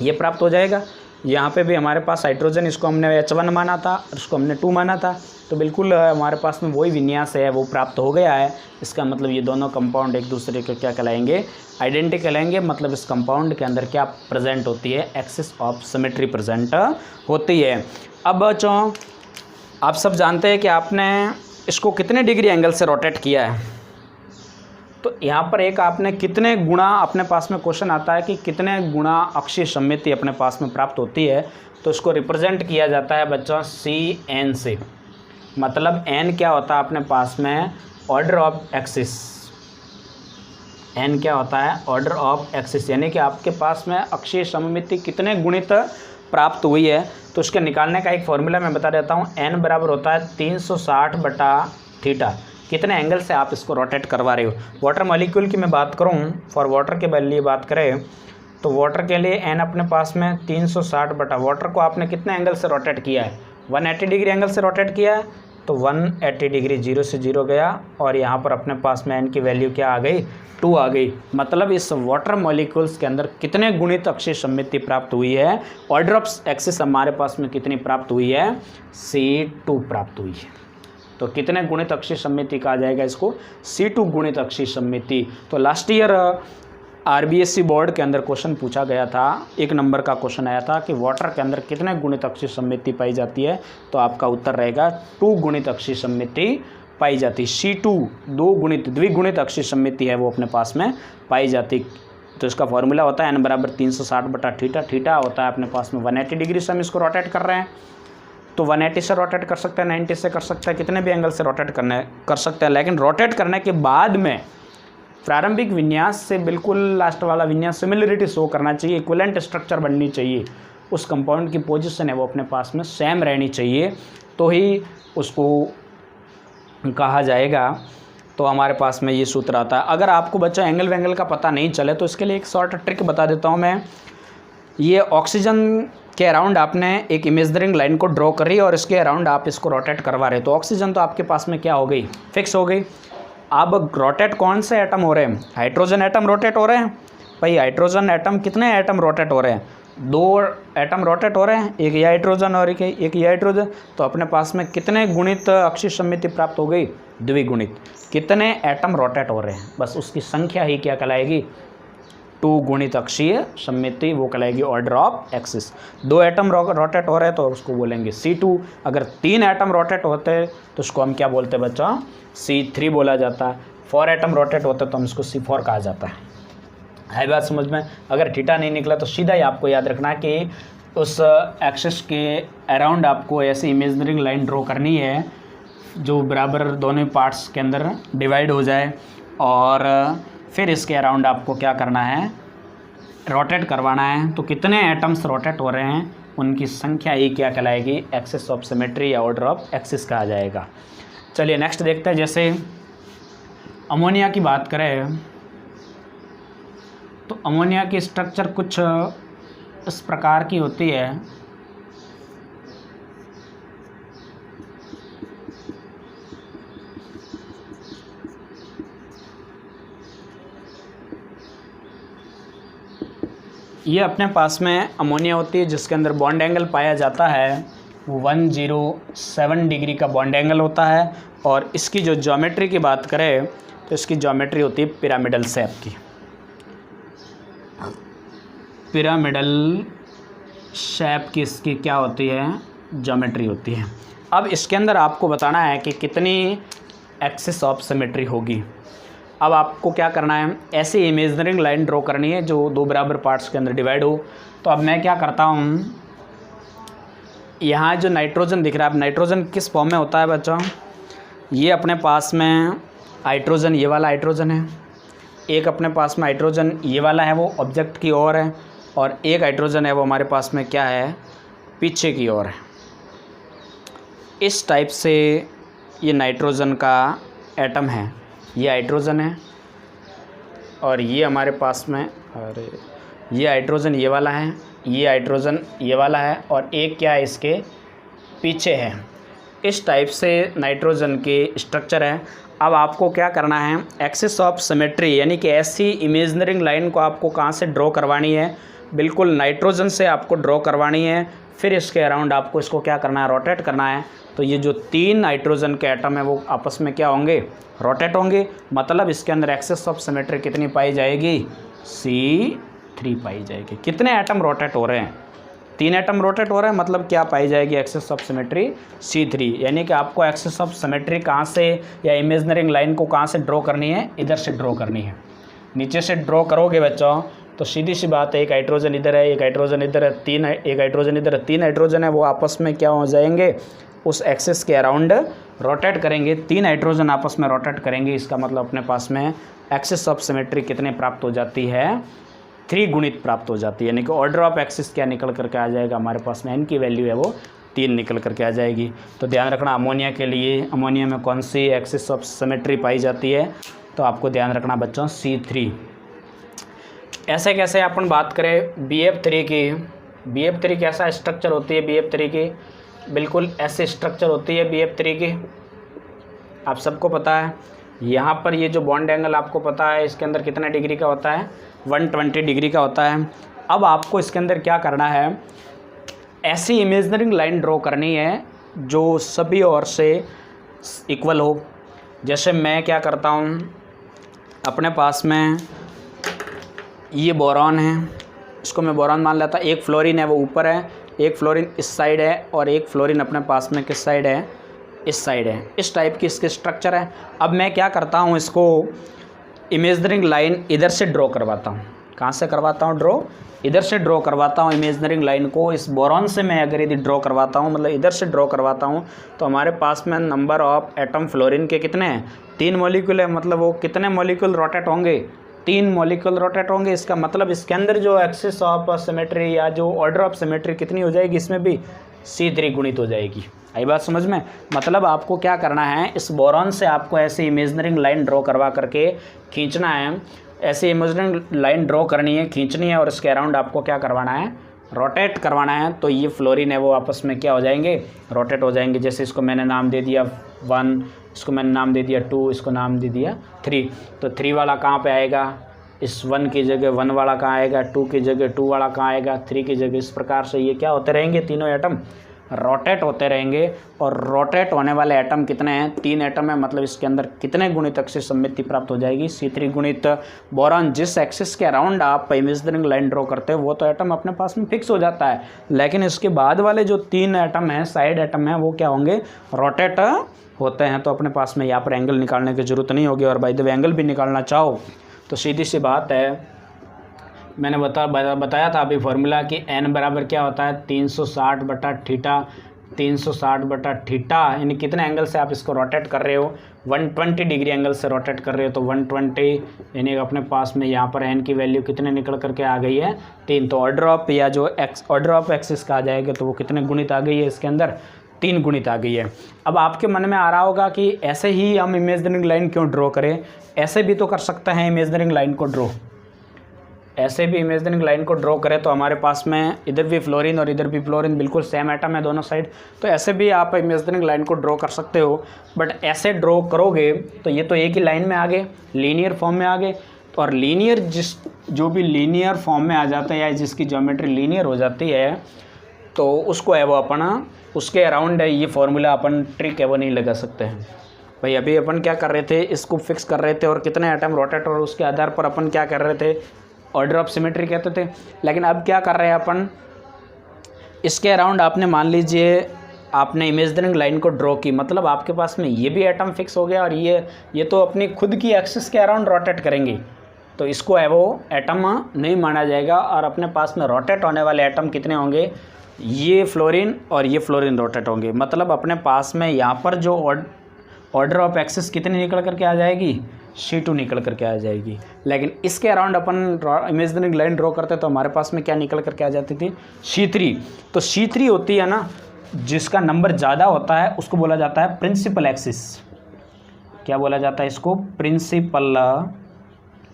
ये प्राप्त हो जाएगा। यहाँ पे भी हमारे पास हाइड्रोजन इसको हमने H1 माना था और इसको हमने 2 माना था तो बिल्कुल हमारे पास में वही विन्यास है वो प्राप्त हो गया है। इसका मतलब ये दोनों कंपाउंड एक दूसरे के क्या कहलाएंगे आइडेंटिकल कहलाएंगे। मतलब इस कंपाउंड के अंदर क्या प्रेजेंट होती है एक्सिस ऑफ सिमेट्री प्रेजेंट होती है। अब बच्चों आप सब जानते हैं कि आपने इसको कितने डिग्री एंगल से रोटेट किया है। तो यहाँ पर एक आपने कितने गुणा अपने पास में क्वेश्चन आता है कि कितने गुणा अक्षीय सममिति अपने पास में प्राप्त होती है। तो इसको रिप्रेजेंट किया जाता है बच्चों CN से। मतलब N क्या होता है अपने पास में ऑर्डर ऑफ एक्सिस, N क्या होता है ऑर्डर ऑफ एक्सिस, यानी कि आपके पास में अक्षीय सममिति कितने गुणित प्राप्त हुई है। तो उसके निकालने का एक फॉर्मूला मैं बता देता हूँ। N बराबर होता है 360/θ। कितने एंगल से आप इसको रोटेट करवा रहे हो। वाटर मॉलिक्यूल की मैं बात करूं, फॉर वाटर के लिए बात करें तो वाटर के लिए n अपने पास में 360 बटा वाटर को आपने कितने एंगल से रोटेट किया है 180 डिग्री एंगल से रोटेट किया है तो 180 डिग्री 0 से 0 गया और यहाँ पर अपने पास में n की वैल्यू क्या आ गई 2 आ गई। मतलब इस वाटर मॉलिक्यूल्स के अंदर कितने गुणित अक्षीय सममिति प्राप्त हुई है, ऑर्डर ऑफ एक्सिस हमारे पास में कितनी प्राप्त हुई है C2 प्राप्त हुई है। तो कितने गुणित अक्षीय सममिति कहा जाएगा इसको C2 गुणित अक्षीय सममिति। तो लास्ट ईयर RBSc बोर्ड के अंदर क्वेश्चन पूछा गया था, 1 नंबर का क्वेश्चन आया था कि वाटर के अंदर कितने गुणित अक्षीय सममिति पाई जाती है। तो आपका उत्तर रहेगा 2 गुणित अक्षीय सममिति पाई जाती। C2 2 गुणित द्विगुणित अक्षीय सममिति है वो अपने पास में पाई जाती। तो इसका फॉर्मूला होता है N बराबर 360/θ। थीटा होता है अपने पास में 180 डिग्री से हम इसको रोटेट कर रहे हैं तो 180 से रोटेट कर सकते हैं, 90 से कर सकते हैं, कितने भी एंगल से रोटेट कर सकते हैं। लेकिन रोटेट करने के बाद में प्रारंभिक विन्यास से बिल्कुल लास्ट वाला विन्यास सिमिलरिटी शो करना चाहिए, इक्विवेलेंट स्ट्रक्चर बननी चाहिए, उस कंपाउंड की पोजीशन है वो अपने पास में सेम रहनी चाहिए तो ही उसको कहा जाएगा। तो हमारे पास में ये सूत्र आता है। अगर आपको बच्चा एंगल वेंगल का पता नहीं चले तो इसके लिए एक शॉर्ट ट्रिक बता देता हूँ मैं। ये ऑक्सीजन के अराउंड आपने एक इमेजिनरी लाइन को ड्रॉ करी और इसके अराउंड आप इसको रोटेट करवा रहे। तो ऑक्सीजन तो आपके पास में क्या हो गई फिक्स हो गई। अब रोटेट कौन से एटम हो रहे हैं, हाइड्रोजन एटम रोटेट हो रहे हैं। भाई हाइड्रोजन एटम कितने एटम रोटेट हो रहे हैं, 2 एटम रोटेट हो रहे हैं, एक ये हाइड्रोजन और एक ये हाइड्रोजन। तो अपने पास में कितने गुणित अक्षीय सममिति प्राप्त हो गई द्विगुणित। कितने एटम रोटेट हो रहे हैं बस उसकी संख्या ही क्या कहलाएगी 2 गुणित अक्षीय सममिति, वो कहलाएगी order of axis. 2 atom rotate हो रहे हैं तो उसको बोलेंगे C2। अगर 3 एटम रोटेट होते हैं तो उसको हम क्या बोलते हैं बच्चा C3 बोला जाता है। 4 एटम रोटेट होते तो हम इसको C4 कहा जाता है बात समझ में। अगर थीटा नहीं निकला तो सीधा ही आपको याद रखना कि उस एक्सिस के अराउंड आपको ऐसी इमेजिनरी लाइन ड्रॉ करनी है जो बराबर दोनों पार्ट्स के अंदर डिवाइड हो जाए और फिर इसके अराउंड आपको क्या करना है रोटेट करवाना है। तो कितने एटम्स रोटेट हो रहे हैं उनकी संख्या ही क्या कहलाएगी एक्सिस ऑफ सिमेट्री या ऑर्डर ऑफ एक्सिस कहा जाएगा। चलिए नेक्स्ट देखते हैं। जैसे अमोनिया की बात करें तो अमोनिया की स्ट्रक्चर कुछ इस प्रकार की होती है। ये अपने पास में अमोनिया होती है जिसके अंदर बॉन्ड एंगल पाया जाता है वो 107 डिग्री का बॉन्ड एंगल होता है। और इसकी जो ज्योमेट्री की बात करें तो इसकी ज्योमेट्री होती है पिरामिडल शेप की, पिरामिडल शेप की इसकी क्या होती है, ज्योमेट्री होती है। अब इसके अंदर आपको बताना है कि कितनी एक्सिस ऑफ सिमेट्री होगी। अब आपको क्या करना है, ऐसी इमेजिनरी लाइन ड्रॉ करनी है जो दो बराबर पार्ट्स के अंदर डिवाइड हो। तो अब मैं क्या करता हूँ, यहाँ जो नाइट्रोजन दिख रहा है, अब नाइट्रोजन किस फॉर्म में होता है बच्चों, ये अपने पास में हाइड्रोजन, ये वाला हाइड्रोजन है, एक अपने पास में हाइड्रोजन ये वाला है वो ऑब्जेक्ट की ओर है, और एक हाइड्रोजन है वो हमारे पास में क्या है, पीछे की ओर है। इस टाइप से ये नाइट्रोजन का एटम है, ये हाइड्रोजन है और ये हमारे पास में, अरे ये हाइड्रोजन ये वाला है, ये हाइड्रोजन ये वाला है, और एक क्या है इसके पीछे है। इस टाइप से नाइट्रोजन के स्ट्रक्चर है। अब आपको क्या करना है, एक्सिस ऑफ सिमेट्री यानी कि ऐसी इमेजिनरी लाइन को आपको कहाँ से ड्रॉ करवानी है, बिल्कुल नाइट्रोजन से आपको ड्रॉ करवानी है। फिर इसके अराउंड आपको इसको क्या करना है, रोटेट करना है। तो ये जो तीन नाइट्रोजन के एटम है वो आपस में क्या होंगे, रोटेट होंगे। मतलब इसके अंदर एक्सिस ऑफ सिमेट्री कितनी पाई जाएगी, C3 पाई जाएगी। कितने एटम रोटेट हो रहे हैं, तीन एटम रोटेट हो रहे हैं, मतलब क्या पाई जाएगी, एक्सिस ऑफ सिमेट्री C3। यानी कि आपको एक्सिस ऑफ सिमेट्री कहाँ से या इमेजिनरी लाइन को कहाँ से ड्रॉ करनी है, इधर से ड्रॉ करनी है। नीचे से ड्रॉ करोगे बच्चों तो सीधी सी बात है, एक हाइड्रोजन इधर है, एक हाइड्रोजन इधर है, तीन, एक हाइड्रोजन इधर है, तीन हाइड्रोजन है, वो आपस में क्या हो जाएंगे, उस एक्सिस के अराउंड रोटेट करेंगे। तीन हाइड्रोजन आपस में रोटेट करेंगे, इसका मतलब अपने पास में एक्सिस ऑफ सिमेट्री कितने प्राप्त हो जाती है, 3 गुणित प्राप्त हो जाती है। यानी कि ऑर्डर ऑफ एक्सिस क्या निकल करके आ जाएगा हमारे पास में, n की वैल्यू है वो 3 निकल करके आ जाएगी। तो ध्यान रखना अमोनिया के लिए, अमोनिया में कौन सी एक्सिस ऑफ सिमेट्री पाई जाती है, तो आपको ध्यान रखना बच्चों C3। ऐसे कैसे अपन बात करें BF3 की, BF3 कैसा स्ट्रक्चर होती है, BF3 की बिल्कुल ऐसे स्ट्रक्चर होती है BF3 की, आप सबको पता है। यहाँ पर ये जो बॉन्ड एंगल आपको पता है इसके अंदर कितने डिग्री का होता है, 120 डिग्री का होता है। अब आपको इसके अंदर क्या करना है, ऐसी इमेजिनरी लाइन ड्रॉ करनी है जो सभी ओर से इक्वल हो। जैसे मैं क्या करता हूँ, अपने पास में ये बोरॉन है, इसको मैं बोरॉन मान लेता, एक फ्लोरीन है वो ऊपर है, एक फ्लोरीन इस साइड है, और एक फ्लोरीन अपने पास में किस साइड है, इस साइड है। इस टाइप की इसके स्ट्रक्चर है। अब मैं क्या करता हूँ, इसको इमेजिनरी लाइन इधर से ड्रॉ करवाता हूँ। कहाँ से करवाता हूँ ड्रॉ, इधर से ड्रॉ करवाता हूँ इमेजिनरी लाइन को। इस बोरॉन से मैं अगर यदि ड्रॉ करवाता हूँ, मतलब इधर से ड्रॉ करवाता हूँ, तो हमारे पास में नंबर ऑफ एटम फ्लोरीन के कितने हैं, 3 मॉलिक्यूल है। मतलब वो कितने मॉलिक्यूल रोटेट होंगे, 3 मॉलिक्यूल रोटेट होंगे। इसका मतलब इसके अंदर जो एक्सिस ऑफ सिमेट्री या जो ऑर्डर ऑफ सिमेट्री कितनी हो जाएगी, इसमें भी C3 गुणित हो जाएगी। आई बात समझ में। मतलब आपको क्या करना है, इस बोरॉन से आपको ऐसी इमेजिनरी लाइन ड्रॉ करवा करके खींचना है, ऐसी इमेजिनरी लाइन ड्रॉ करनी है, खींचनी है, और इसके अराउंड आपको क्या करवाना है, रोटेट करवाना है। तो ये फ्लोरीन है वो आपस में क्या हो जाएंगे, रोटेट हो जाएंगे। जैसे इसको मैंने नाम दे दिया 1, इसको मैंने नाम दे दिया 2, इसको नाम दे दिया 3। तो 3 वाला कहाँ पे आएगा, इस 1 की जगह 1 वाला कहाँ आएगा, 2 की जगह 2 वाला कहाँ आएगा, 3 की जगह। इस प्रकार से ये क्या होते रहेंगे, तीनों एटम रोटेट होते रहेंगे। और रोटेट होने वाले एटम कितने हैं, 3 एटम है। मतलब इसके अंदर कितने गुणित एक्सिस सममिति प्राप्त हो जाएगी, C3 गुणित। बोरॉन जिस एक्सिस के अराउंड आप इमेजिनरी लाइन ड्रॉ करते हो वो तो एटम अपने पास में फिक्स हो जाता है, लेकिन इसके बाद वाले जो 3 एटम हैं, साइड एटम हैं, वो क्या होंगे, रोटेट होते हैं। तो अपने पास में यहाँ पर एंगल निकालने की ज़रूरत नहीं होगी। और बाय द वे एंगल भी निकालना चाहो तो सीधी सी बात है, मैंने बताया था अभी फॉर्मूला कि n बराबर क्या होता है, 360 बटा थीटा, 360 बटा थीटा। यानी कितने एंगल से आप इसको रोटेट कर रहे हो, 120 डिग्री एंगल से रोटेट कर रहे हो। तो 120 यानी अपने पास में यहाँ पर n की वैल्यू कितने निकल करके आ गई है, 3। तो ऑर्डर ऑफ या जो ऑर्डर ऑफ एक्सिस का आ जाएगा तो वो कितने गुणित आ गई है, इसके अंदर 3 गुणित आ गई है। अब आपके मन में आ रहा होगा कि ऐसे ही हम इमेजिनरी लाइन क्यों ड्रॉ करें, ऐसे भी तो कर सकते हैं इमेजिनरी लाइन को ड्रॉ। ऐसे भी इमेजिनरी लाइन को ड्रॉ करें तो हमारे पास में इधर भी फ्लोरीन और इधर भी फ्लोरीन, बिल्कुल सेम एटम है दोनों साइड। तो ऐसे भी आप इमेजिनरी लाइन को ड्रॉ कर सकते हो। बट ऐसे ड्रॉ करोगे तो ये तो एक ही लाइन में आ गए, लीनियर फॉर्म में आ गए। और लीनियर जो भी लीनियर फॉर्म में आ जाता है या जिसकी ज्योमेट्री लीनियर हो जाती है तो उसको है वो अपना उसके अराउंड ये फॉर्मूला अपन ट्रिक है वो नहीं लगा सकते हैं। भाई अभी अपन क्या कर रहे थे, इसको फिक्स कर रहे थे और कितने एटम रोटेट और उसके आधार पर अपन क्या कर रहे थे, ऑर्डर ऑफ सिमेट्री कहते थे। लेकिन अब क्या कर रहे हैं अपन, इसके अराउंड आपने मान लीजिए आपने इमेजिनरी लाइन को ड्रॉ की, मतलब आपके पास में ये भी एटम फिक्स हो गया और ये तो अपनी खुद की एक्सिस के अराउंड रोटेट करेंगे, तो इसको है वो एटम नहीं माना जाएगा। और अपने पास में रोटेट होने वाले एटम कितने होंगे, ये फ्लोरीन और ये फ्लोरीन रोटेट होंगे। मतलब अपने पास में यहाँ पर जो ऑर्डर ऑफ एक्सिस कितनी निकल करके आ जाएगी, C2 निकल करके आ जाएगी। लेकिन इसके अराउंड अपन इमेजिनरी लाइन ड्रॉ करते तो हमारे पास में क्या निकल करके आ जाती थी, C3। तो C3 होती है ना, जिसका नंबर ज़्यादा होता है उसको बोला जाता है प्रिंसिपल एक्सिस। क्या बोला जाता है इसको,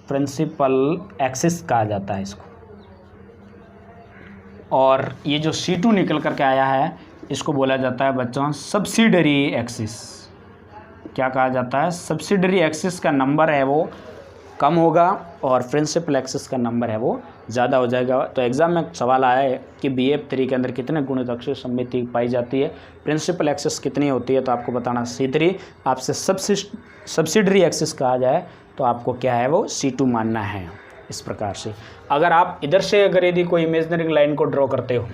प्रिंसिपल एक्सिस कहा जाता है इसको। और ये जो C2 निकल करके आया है इसको बोला जाता है बच्चों सब्सिडरी एक्सिस। क्या कहा जाता है, सब्सिडरी एक्सिस का नंबर है वो कम होगा और प्रिंसिपल एक्सिस का नंबर है वो ज़्यादा हो जाएगा। तो एग्ज़ाम में सवाल आया है कि BF3 के अंदर कितने गुणित अक्षीय सममिति पाई जाती है, प्रिंसिपल एक्सिस कितनी होती है, तो आपको बताना C3। आपसे सब्सिडरी एक्सिस कहा जाए तो आपको क्या है वो C2 मानना है। इस प्रकार से अगर आप इधर से अगर यदि कोई इमेजिनरी लाइन को ड्रॉ करते हो,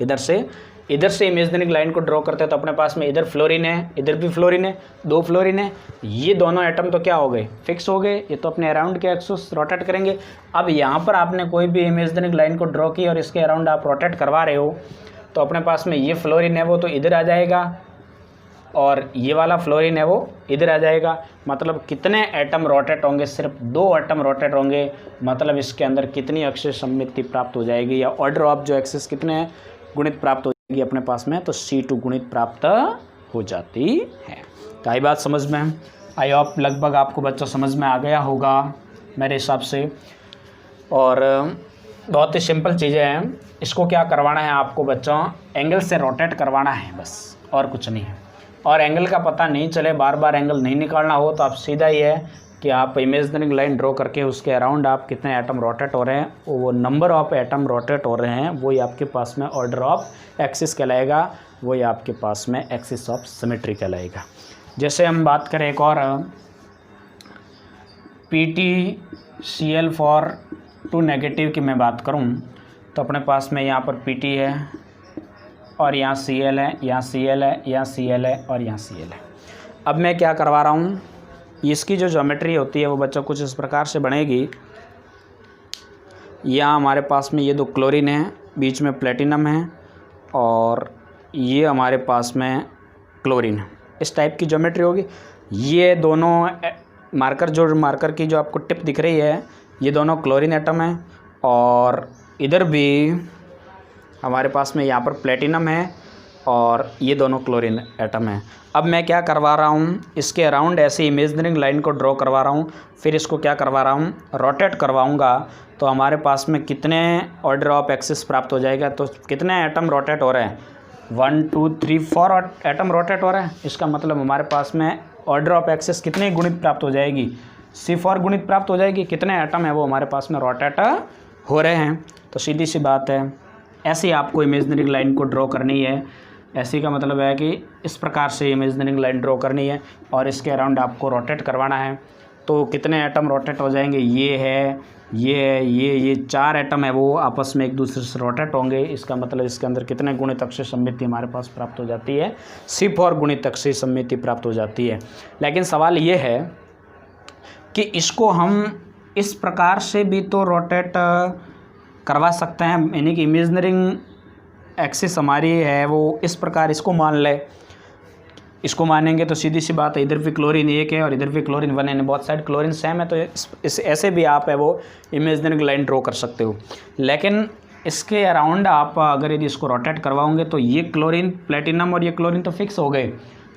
इधर से इमेजिनरी लाइन को ड्रॉ करते हैं तो अपने पास में इधर फ्लोरीन है, इधर भी फ्लोरीन है, दो फ्लोरीन है, ये दोनों एटम तो क्या हो गए, फिक्स हो गए, ये तो अपने अराउंड के एक्सिस रोटेट करेंगे। अब यहाँ पर आपने कोई भी इमेजिनरी लाइन को ड्रॉ की और इसके अराउंड आप रोटेट करवा रहे हो, तो अपने पास में ये फ्लोरीन है वो तो इधर आ जाएगा और ये वाला फ्लोरीन है वो इधर आ जाएगा। मतलब कितने एटम रोटेट होंगे, सिर्फ 2 एटम रोटेट होंगे। मतलब इसके अंदर कितनी अक्षीय सममिति प्राप्त हो जाएगी या ऑर्डर ऑफ जो एक्सिस कितने गुणित प्राप्त हो जाएगी अपने पास में, तो C2 गुणित प्राप्त हो जाती है। तो आई बात समझ में, आई होप लगभग आपको बच्चों समझ में आ गया होगा मेरे हिसाब से। और बहुत ही सिंपल चीज़ें हैं, इसको क्या करवाना है आपको बच्चों, एंगल से रोटेट करवाना है बस, और कुछ नहीं है। और एंगल का पता नहीं चले, बार बार एंगल नहीं निकालना हो, तो आप सीधा ही है कि आप इमेजिनरी लाइन ड्रॉ करके उसके अराउंड आप कितने एटम रोटेट हो रहे हैं, वो नंबर ऑफ एटम रोटेट हो रहे हैं, वही आपके पास में ऑर्डर ऑफ एक्सिस कहलाएगा, वही आपके पास में एक्सिस ऑफ सिमेट्री कहलाएगा। जैसे हम बात करें एक और PtCl फॉर 2 नेगेटिव की मैं बात करूं, तो अपने पास में यहाँ पर Pt है और यहाँ Cl है, यहाँ Cl है, यहाँ Cl है और यहाँ Cl है। अब मैं क्या करवा रहा हूँ, इसकी जो ज्योमेट्री होती है वो बच्चों कुछ इस प्रकार से बनेगी। यहाँ हमारे पास में ये 2 क्लोरीन है, बीच में प्लेटिनम है और ये हमारे पास में क्लोरीन है, इस टाइप की ज्योमेट्री होगी। ये दोनों मार्कर की जो आपको टिप दिख रही है, ये दोनों क्लोरीन एटम है और इधर भी हमारे पास में यहाँ पर प्लेटिनम है और ये दोनों क्लोरीन एटम है। अब मैं क्या करवा रहा हूँ, इसके अराउंड ऐसे इमेजिनरी लाइन को ड्रॉ करवा रहा हूँ, फिर इसको क्या करवा रहा हूँ, रोटेट करवाऊँगा, तो हमारे पास में कितने ऑर्डर ऑफ एक्सिस प्राप्त हो जाएगा। तो कितने एटम रोटेट हो रहे हैं, 1 2 3 4 एटम रोटेट हो रहे हैं। इसका मतलब हमारे पास में ऑर्डर ऑफ एक्सिस कितनी गुणित प्राप्त हो जाएगी, C4 गुणित प्राप्त हो जाएगी। कितने एटम है वो हमारे पास में रोटेट हो रहे हैं। तो सीधी सी बात है, ऐसे आपको इमेजिनरी लाइन को ड्रॉ करनी है। ऐसी का मतलब है कि इस प्रकार से इमेजिनरी लाइन ड्रॉ करनी है और इसके अराउंड आपको रोटेट करवाना है। तो कितने एटम रोटेट हो जाएंगे, ये है, ये है, ये 4 एटम है वो आपस में एक दूसरे से रोटेट होंगे। इसका मतलब इसके अंदर कितने गुणित अक्षीय सममिति हमारे पास प्राप्त हो जाती है, C4 गुणित अक्षीय सममिति प्राप्त हो जाती है। लेकिन सवाल ये है कि इसको हम इस प्रकार से भी तो रोटेट करवा सकते हैं, यानी कि इमेजिनरी एक्सिस हमारी है वो इस प्रकार, इसको मान ले। इसको मानेंगे तो सीधी सी बात है, इधर भी क्लोरीन 1 है और इधर भी क्लोरीन 1 है, बहुत साइड क्लोरीन सेम है, तो इस ऐसे भी आप है वो इमेजिनरी लाइन ड्रॉ कर सकते हो। लेकिन इसके अराउंड आप अगर यदि इसको रोटेट करवाओगे तो ये क्लोरीन प्लेटिनम और ये क्लोरीन तो फिक्स हो गए।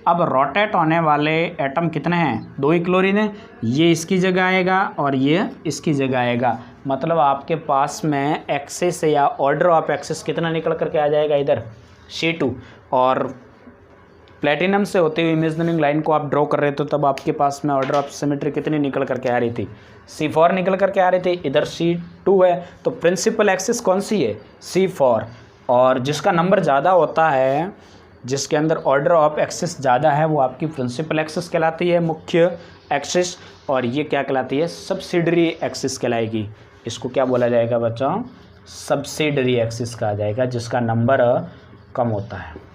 अब रोटेट होने वाले एटम कितने हैं, 2 ही क्लोरीन है, ये इसकी जगह आएगा और ये इसकी जगह आएगा। मतलब आपके पास में एक्सिस या ऑर्डर ऑफ एक्सिस कितना निकल करके आ जाएगा, इधर C2, और प्लेटिनम से होती हुई इमेजिनरी लाइन को आप ड्रॉ कर रहे थे, तब आपके पास में ऑर्डर ऑफ सिमेट्री कितनी निकल करके आ रही थी? C4 निकल करके आ रही थी। इधर C2 है, तो प्रिंसिपल एक्सिस कौन सी है? C4। और जिसका नंबर ज़्यादा होता है, जिसके अंदर ऑर्डर ऑफ एक्सिस ज़्यादा है, वो आपकी प्रिंसिपल एक्सिस कहलाती है, मुख्य एक्सिस। और ये क्या कहलाती है? सब्सिडरी एक्सिस कहलाएगी। इसको क्या बोला जाएगा बच्चों? सब्सिडरी एक्सिस कहा जाएगा, जिसका नंबर कम होता है।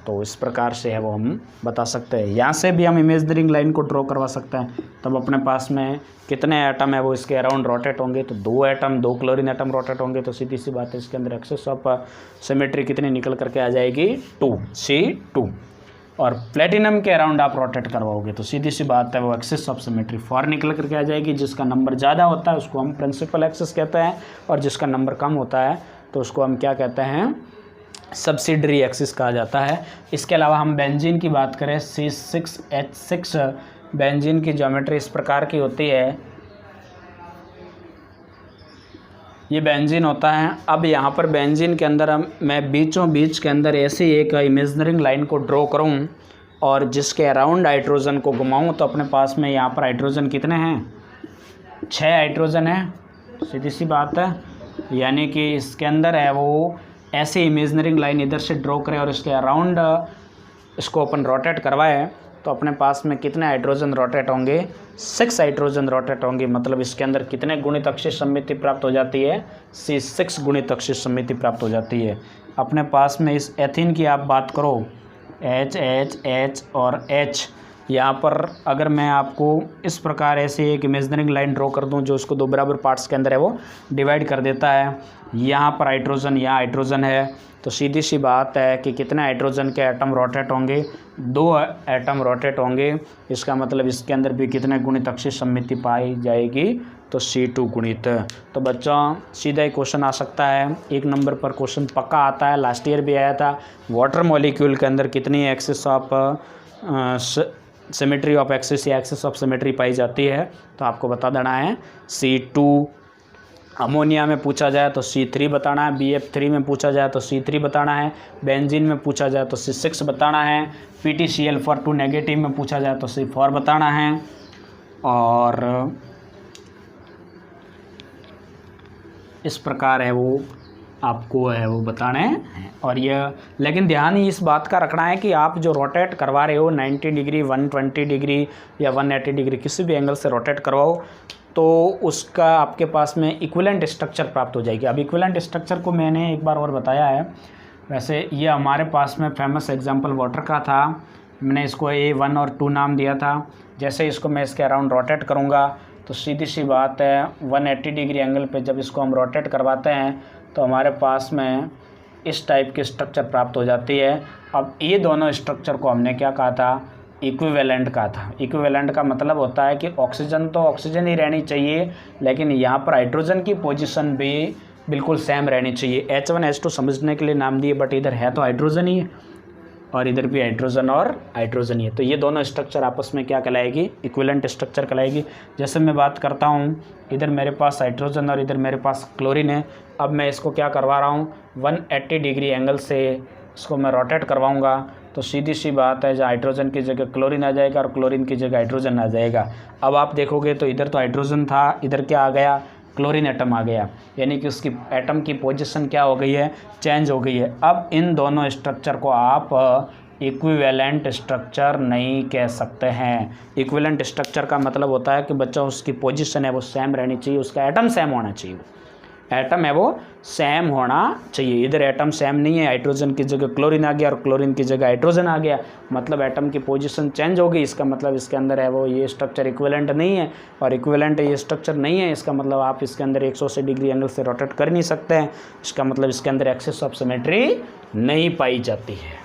तो इस प्रकार से है वो हम बता सकते हैं। यहाँ से भी हम इमेजिनरी लाइन को ड्रॉ करवा सकते हैं। तब अपने पास में कितने एटम है वो इसके अराउंड रोटेट होंगे? तो 2 एटम, 2 क्लोरीन एटम रोटेट होंगे। तो सीधी सी बात है, इसके अंदर एक्सिस ऑफ सिमेट्री कितनी निकल करके आ जाएगी? 2, C2। और प्लेटिनम के अराउंड आप रोटेट करवाओगे तो सीधी सी बात है, वो एक्सिस ऑफ सिमेट्री 4 निकल करके आ जाएगी। जिसका नंबर ज़्यादा होता है उसको हम प्रिंसिपल एक्सिस कहते हैं, और जिसका नंबर कम होता है तो उसको हम क्या कहते हैं? सब्सिडरी एक्सिस कहा जाता है। इसके अलावा हम बेंजीन की बात करें, C6H6 बेंजीन की ज्योमेट्री इस प्रकार की होती है। ये बेंजीन होता है। अब यहाँ पर बेंजीन के अंदर मैं बीचों बीच के अंदर ऐसी एक इमेजिनरी लाइन को ड्रॉ करूँ और जिसके अराउंड हाइड्रोजन को घुमाऊँ, तो अपने पास में यहाँ पर हाइड्रोजन कितने हैं? 6 हाइड्रोजन है। सीधी सी बात है, यानी कि इसके अंदर है वो ऐसी इमेजिनरी लाइन इधर से ड्रॉ करें और इसके अराउंड इसको अपन रोटेट करवाएं, तो अपने पास में कितने हाइड्रोजन रोटेट होंगे? 6 हाइड्रोजन रोटेट होंगे। मतलब इसके अंदर कितने गुणित अक्षीय सममिति प्राप्त हो जाती है? C6 गुणित अक्षीय सममिति प्राप्त हो जाती है। अपने पास में इस एथीन की आप बात करो, H H H और H, यहाँ पर अगर मैं आपको इस प्रकार ऐसे एक इमेजिनरी लाइन ड्रॉ कर दूँ जो उसको 2 बराबर पार्ट्स के अंदर है वो डिवाइड कर देता है। यहाँ पर हाइड्रोजन, यहाँ हाइड्रोजन है, तो सीधी सी बात है कि कितने हाइड्रोजन के एटम रोटेट होंगे? 2 एटम रोटेट होंगे। इसका मतलब इसके अंदर भी कितने गुणित अक्षीय सममिति पाई जाएगी? तो C2 गुणित। तो बच्चों सीधा ही क्वेश्चन आ सकता है, 1 नंबर पर क्वेश्चन पक्का आता है, लास्ट ईयर भी आया था। वाटर मॉलिक्यूल के अंदर कितनी axis of symmetry of axis या एक्सिस ऑफ सिमेट्री पाई जाती है? तो आपको बता देना है C2। अमोनिया में पूछा जाए तो C3 बताना है, BF3 में पूछा जाए तो C3 बताना है, बेंजीन में पूछा जाए तो C6 बताना है, PTCl4 नेगेटिव में पूछा जाए तो C4 बताना है। और इस प्रकार है वो आपको है वो बताने हैं। और यह लेकिन ध्यान ही इस बात का रखना है कि आप जो रोटेट करवा रहे हो 90 डिग्री, 120 डिग्री या 180 डिग्री, किसी भी एंगल से रोटेट करवाओ तो उसका आपके पास में इक्विवेलेंट स्ट्रक्चर प्राप्त हो जाएगी। अब इक्विवेलेंट स्ट्रक्चर को मैंने एक बार और बताया है। वैसे ये हमारे पास में फेमस एग्जांपल वाटर का था, मैंने इसको A1 और 2 नाम दिया था। जैसे इसको मैं इसके अराउंड रोटेट करूँगा तो सीधी सी बात है 180 डिग्री एंगल पे जब इसको हम रोटेट करवाते हैं तो हमारे पास में इस टाइप की स्ट्रक्चर प्राप्त हो जाती है। अब ये दोनों स्ट्रक्चर को हमने क्या कहा था? इक्विवेलेंट कहा था। इक्विवेलेंट का मतलब होता है कि ऑक्सीजन तो ऑक्सीजन ही रहनी चाहिए, लेकिन यहाँ पर हाइड्रोजन की पोजीशन भी बिल्कुल सेम रहनी चाहिए। H1 H2 समझने के लिए नाम दिए, बट इधर है तो हाइड्रोजन ही है और इधर भी हाइड्रोजन और हाइड्रोजन ही है। तो ये दोनों स्ट्रक्चर आपस में क्या कहलाएगी? इक्विवेलेंट स्ट्रक्चर कहलाएगी। जैसे मैं बात करता हूँ, इधर मेरे पास हाइड्रोजन और इधर मेरे पास क्लोरीन है। अब मैं इसको क्या करवा रहा हूँ? 180 डिग्री एंगल से इसको मैं रोटेट करवाऊँगा तो सीधी सी बात है, जहाँ हाइड्रोजन की जगह क्लोरीन आ जाएगा और क्लोरीन की जगह हाइड्रोजन आ जाएगा। अब आप देखोगे तो इधर तो हाइड्रोजन था, इधर क्या आ गया? क्लोरीन एटम आ गया, यानी कि उसकी एटम की पोजीशन क्या हो गई है? चेंज हो गई है। अब इन दोनों स्ट्रक्चर को आप इक्विवेलेंट स्ट्रक्चर नहीं कह सकते हैं। इक्विवेलेंट स्ट्रक्चर का मतलब होता है कि बच्चा उसकी पोजीशन है वो सेम रहनी चाहिए, उसका एटम सेम होना चाहिए। एटम है वो सेम होना चाहिए। इधर एटम सेम नहीं है, हाइड्रोजन की जगह क्लोरीन आ गया और क्लोरीन की जगह हाइड्रोजन आ गया, मतलब एटम की पोजीशन चेंज हो गई। इसका मतलब इसके अंदर है वो ये स्ट्रक्चर इक्विवेलेंट नहीं है, और इक्विवेलेंट ये स्ट्रक्चर नहीं है, इसका मतलब आप इसके अंदर 180 डिग्री एंगल से रोटेट कर नहीं सकते हैं। इसका मतलब इसके अंदर एक्सिस ऑफ सिमेट्री नहीं पाई जाती है।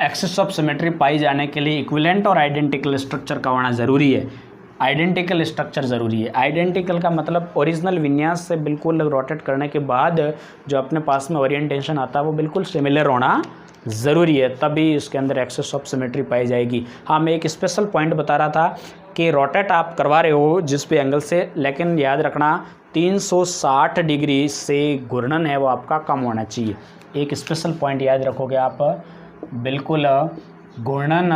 एक्सिस ऑफ सिमेट्री पाई जाने के लिए इक्विवेलेंट और आइडेंटिकल स्ट्रक्चर का होना ज़रूरी है। आइडेंटिकल स्ट्रक्चर ज़रूरी है। आइडेंटिकल का मतलब ओरिजिनल विन्यास से बिल्कुल रोटेट करने के बाद जो अपने पास में ओरिएंटेशन आता है वो बिल्कुल सिमिलर होना ज़रूरी है, तभी इसके अंदर एक्सिस ऑफ सिमेट्री पाई जाएगी। हाँ, मैं एक स्पेशल पॉइंट बता रहा था कि रोटेट आप करवा रहे हो जिस भी एंगल से, लेकिन याद रखना 360 डिग्री से घूर्णन है वो आपका कम होना चाहिए। एक स्पेशल पॉइंट याद रखोगे आप, बिल्कुल घूर्णन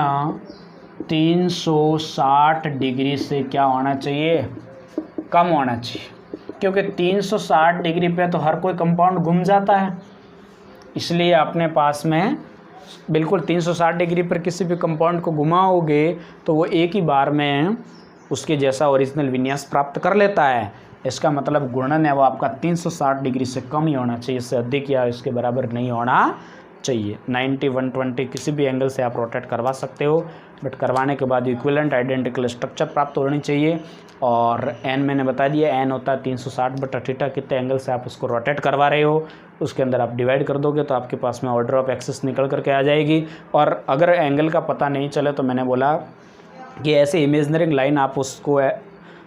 360 डिग्री से क्या होना चाहिए, कम होना चाहिए, क्योंकि 360 डिग्री पे तो हर कोई कंपाउंड घूम जाता है, इसलिए अपने पास में बिल्कुल 360 डिग्री पर किसी भी कंपाउंड को घुमाओगे तो वो एक ही बार में उसके जैसा ओरिजिनल विन्यास प्राप्त कर लेता है। इसका मतलब घूर्णन है वो आपका 360 डिग्री से कम ही होना चाहिए, इससे अधिक या इसके बराबर नहीं होना चाहिए। 90, 120 किसी भी एंगल से आप रोटेट करवा सकते हो, बट करवाने के बाद इक्विवेलेंट आइडेंटिकल स्ट्रक्चर प्राप्त होनी चाहिए। और एन मैंने बता दिया, एन होता है 360 बटा थीटा, कितने एंगल से आप उसको रोटेट करवा रहे हो उसके अंदर आप डिवाइड कर दोगे तो आपके पास में ऑर्डर ऑफ एक्सिस निकल करके आ जाएगी। और अगर एंगल का पता नहीं चले तो मैंने बोला कि ऐसे इमेजनरी लाइन आप उसको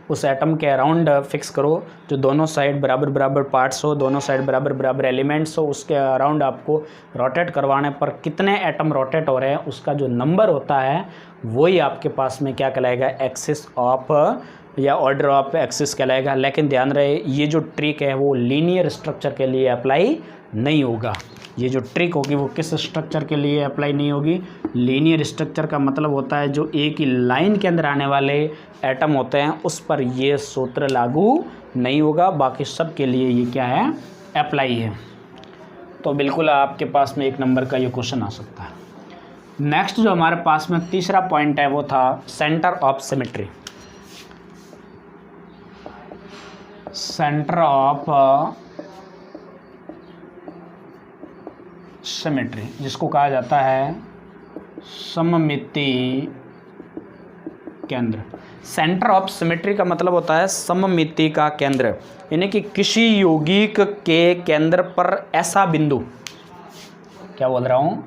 उस एटम के अराउंड फिक्स करो जो दोनों साइड बराबर बराबर पार्ट्स हो, दोनों साइड बराबर बराबर एलिमेंट्स हो, उसके अराउंड आपको रोटेट करवाने पर कितने एटम रोटेट हो रहे हैं उसका जो नंबर होता है वही आपके पास में क्या कहलाएगा, एक्सिस ऑफ या ऑर्डर ऑफ एक्सिस कहलाएगा। लेकिन ध्यान रहे ये जो ट्रिक है वो लीनियर स्ट्रक्चर के लिए अप्लाई नहीं होगा। ये जो ट्रिक होगी वो किस स्ट्रक्चर के लिए अप्लाई नहीं होगी, लीनियर स्ट्रक्चर का मतलब होता है जो एक ही लाइन के अंदर आने वाले एटम होते हैं उस पर ये सूत्र लागू नहीं होगा, बाकी सब के लिए ये क्या है, अप्लाई है। तो बिल्कुल आपके पास में 1 नंबर का ये क्वेश्चन आ सकता है। नेक्स्ट जो हमारे पास में तीसरा पॉइंट है वो था centre of symmetry. Centre of symmetry जिसको कहा जाता है सममिति केंद्र। सेंटर ऑफ सिमेट्री का मतलब होता है सममिति का केंद्र, यानी कि किसी यौगिक के केंद्र पर ऐसा बिंदु, क्या बोल रहा हूँ,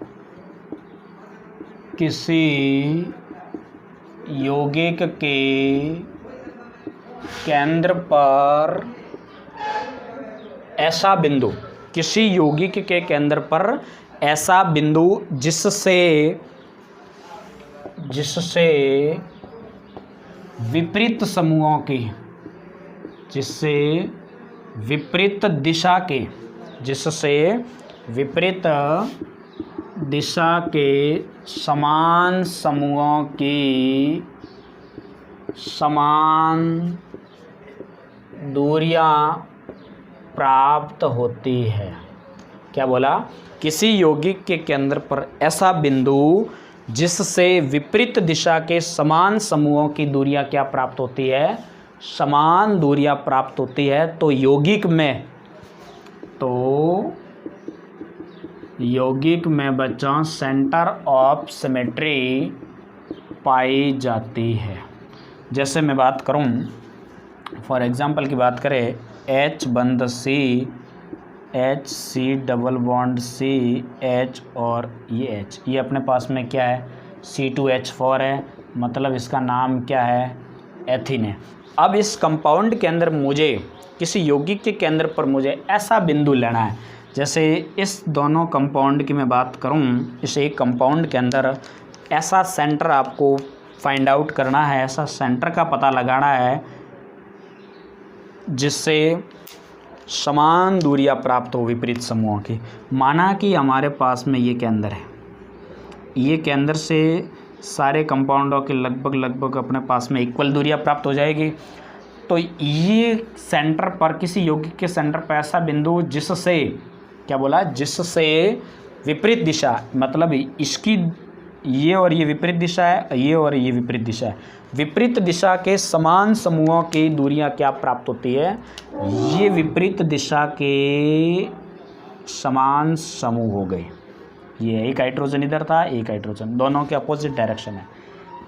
किसी यौगिक के केंद्र पर ऐसा बिंदु, किसी यौगिक के केंद्र पर ऐसा बिंदु जिससे विपरीत समूहों की, जिससे विपरीत दिशा के समान समूहों की समान दूरियां प्राप्त होती है। क्या बोला, किसी यौगिक के केंद्र पर ऐसा बिंदु जिससे विपरीत दिशा के समान समूहों की दूरियां क्या प्राप्त होती है, समान दूरियां प्राप्त होती है। तो यौगिक में बच्चों सेंटर ऑफ सिमेट्री पाई जाती है। जैसे मैं बात करूं, फॉर एग्जांपल की बात करें, H बंद C, HC double bond C, H और ये H, ये अपने पास में क्या है, C2H4 है, मतलब इसका नाम क्या है, एथीन है। अब इस कंपाउंड के अंदर मुझे किसी यौगिक के केंद्र पर मुझे ऐसा बिंदु लेना है, जैसे इस दोनों कंपाउंड की मैं बात करूं, इस एक कंपाउंड के अंदर ऐसा सेंटर आपको फाइंड आउट करना है, ऐसा सेंटर का पता लगाना है जिससे समान दूरियां प्राप्त हो विपरीत समूहों की। माना कि हमारे पास में ये केंद्र है, ये केंद्र से सारे कंपाउंडों के लगभग अपने पास में इक्वल दूरियां प्राप्त हो जाएगी। तो ये सेंटर पर, किसी यौगिक के सेंटर पर ऐसा बिंदु जिससे, क्या बोला, जिससे विपरीत दिशा, मतलब इसकी ये और ये विपरीत दिशा है, ये और ये विपरीत दिशा है, विपरीत दिशा के समान समूहों की दूरियां क्या प्राप्त होती है, ये विपरीत दिशा के समान समूह हो गए। ये एक हाइड्रोजन इधर था, एक हाइड्रोजन, दोनों के अपोजिट डायरेक्शन है,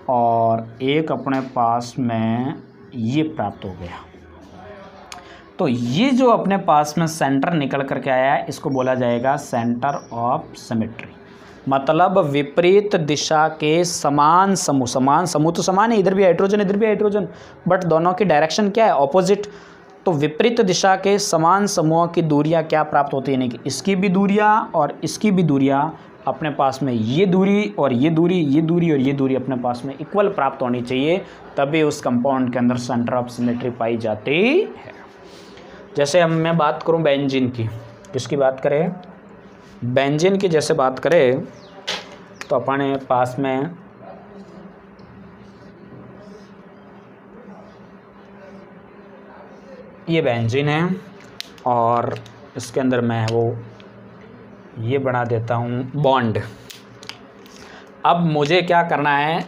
और एक अपने पास में ये प्राप्त हो गया। तो ये जो अपने पास में सेंटर निकल करके आया है इसको बोला जाएगा सेंटर ऑफ सिमेट्री। मतलब विपरीत दिशा के समान समूह तो समान है, इधर भी हाइड्रोजन इधर भी हाइड्रोजन, बट दोनों की डायरेक्शन क्या है, ऑपोजिट। तो विपरीत दिशा के समान समूहों की दूरियां क्या प्राप्त होती है, यानी कि इसकी भी दूरियां और इसकी भी दूरियां अपने पास में, ये दूरी और ये दूरी, ये दूरी और ये दूरी अपने पास में इक्वल प्राप्त होनी चाहिए, तभी उस कंपाउंड के अंदर सेंटर ऑफ सिमेट्री पाई जाती है। जैसे मैं बात करूं बेंजीन की, किसकी बात करें, बेंजीन की जैसे बात करें तो अपने पास में ये बेंजीन है और इसके अंदर मैं वो ये बना देता हूँ बॉन्ड। अब मुझे क्या करना है,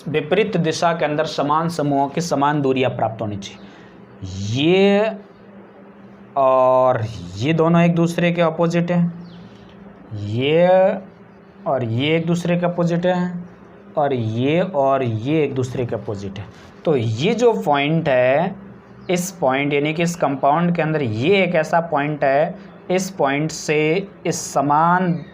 विपरीत दिशा के अंदर समान समूहों की समान दूरियां प्राप्त होनी चाहिए। ये और ये दोनों एक दूसरे के अपोजिट हैं, ये और ये एक दूसरे के अपोजिट हैं, और ये एक दूसरे के अपोजिट है। तो ये जो पॉइंट है, इस पॉइंट यानी कि इस कंपाउंड के अंदर ये एक ऐसा पॉइंट है, इस पॉइंट से इस समान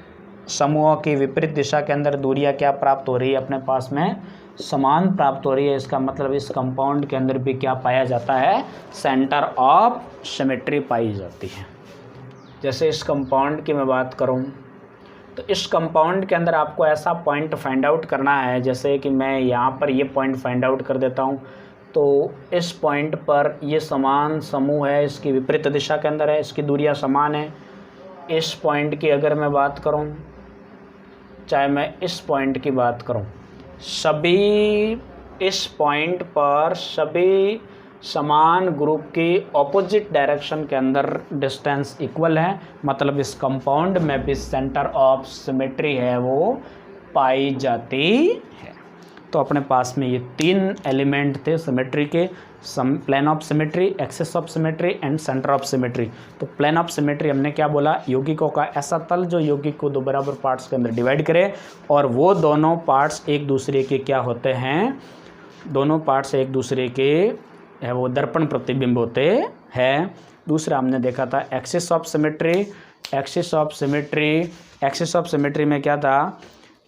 समूहों की विपरीत दिशा के अंदर दूरियां क्या प्राप्त हो रही है, अपने पास में समान प्राप्त हो रही है। इसका मतलब इस कंपाउंड के अंदर भी क्या पाया जाता है, सेंटर ऑफ सिमेट्री पाई जाती है। जैसे इस कंपाउंड की मैं बात करूं तो इस कंपाउंड के अंदर आपको ऐसा पॉइंट फाइंड आउट करना है, जैसे कि मैं यहाँ पर ये पॉइंट फाइंड आउट कर देता हूँ। तो इस पॉइंट पर ये समान समूह है, इसकी विपरीत दिशा के अंदर है, इसकी दूरियां समान है। इस पॉइंट की अगर मैं बात करूं, चाहे मैं इस पॉइंट की बात करूं, सभी इस पॉइंट पर सभी समान ग्रुप की ऑपोजिट डायरेक्शन के अंदर डिस्टेंस इक्वल है। मतलब इस कंपाउंड में भी सेंटर ऑफ सिमेट्री है वो पाई जाती है। तो अपने पास में ये तीन एलिमेंट थे सिमेट्री के, plane of symmetry, axis of symmetry and centre of symmetry. तो प्लेन ऑफ सिमेट्री हमने क्या बोला, यौगिकों का ऐसा तल जो यौगिक को दो बराबर पार्ट्स के अंदर डिवाइड करे और वो दोनों पार्ट्स एक दूसरे के क्या होते हैं, दोनों पार्ट्स एक दूसरे के है वो दर्पण प्रतिबिंब होते हैं। दूसरा हमने देखा था axis of symmetry. Axis of symmetry में क्या था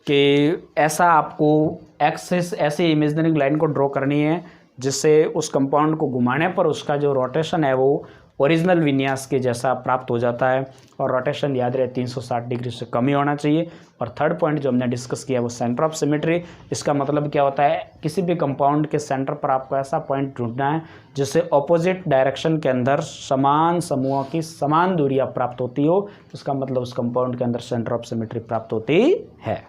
कि ऐसा आपको एक्सिस ऐसी इमेजिनरी लाइन को ड्रॉ करनी है जिससे उस कंपाउंड को घुमाने पर उसका जो रोटेशन है वो ओरिजिनल विन्यास के जैसा प्राप्त हो जाता है। और रोटेशन याद रहे 360 डिग्री से कम ही होना चाहिए। और थर्ड पॉइंट जो हमने डिस्कस किया वो सेंटर ऑफ सिमेट्री। इसका मतलब क्या होता है, किसी भी कंपाउंड के सेंटर पर आपको ऐसा पॉइंट ढूंढना है जिससे ऑपोजिट डायरेक्शन के अंदर समान समूहों की समान दूरियां प्राप्त होती हो। इसका मतलब उस कंपाउंड के अंदर सेंटर ऑफ सिमेट्री प्राप्त होती है।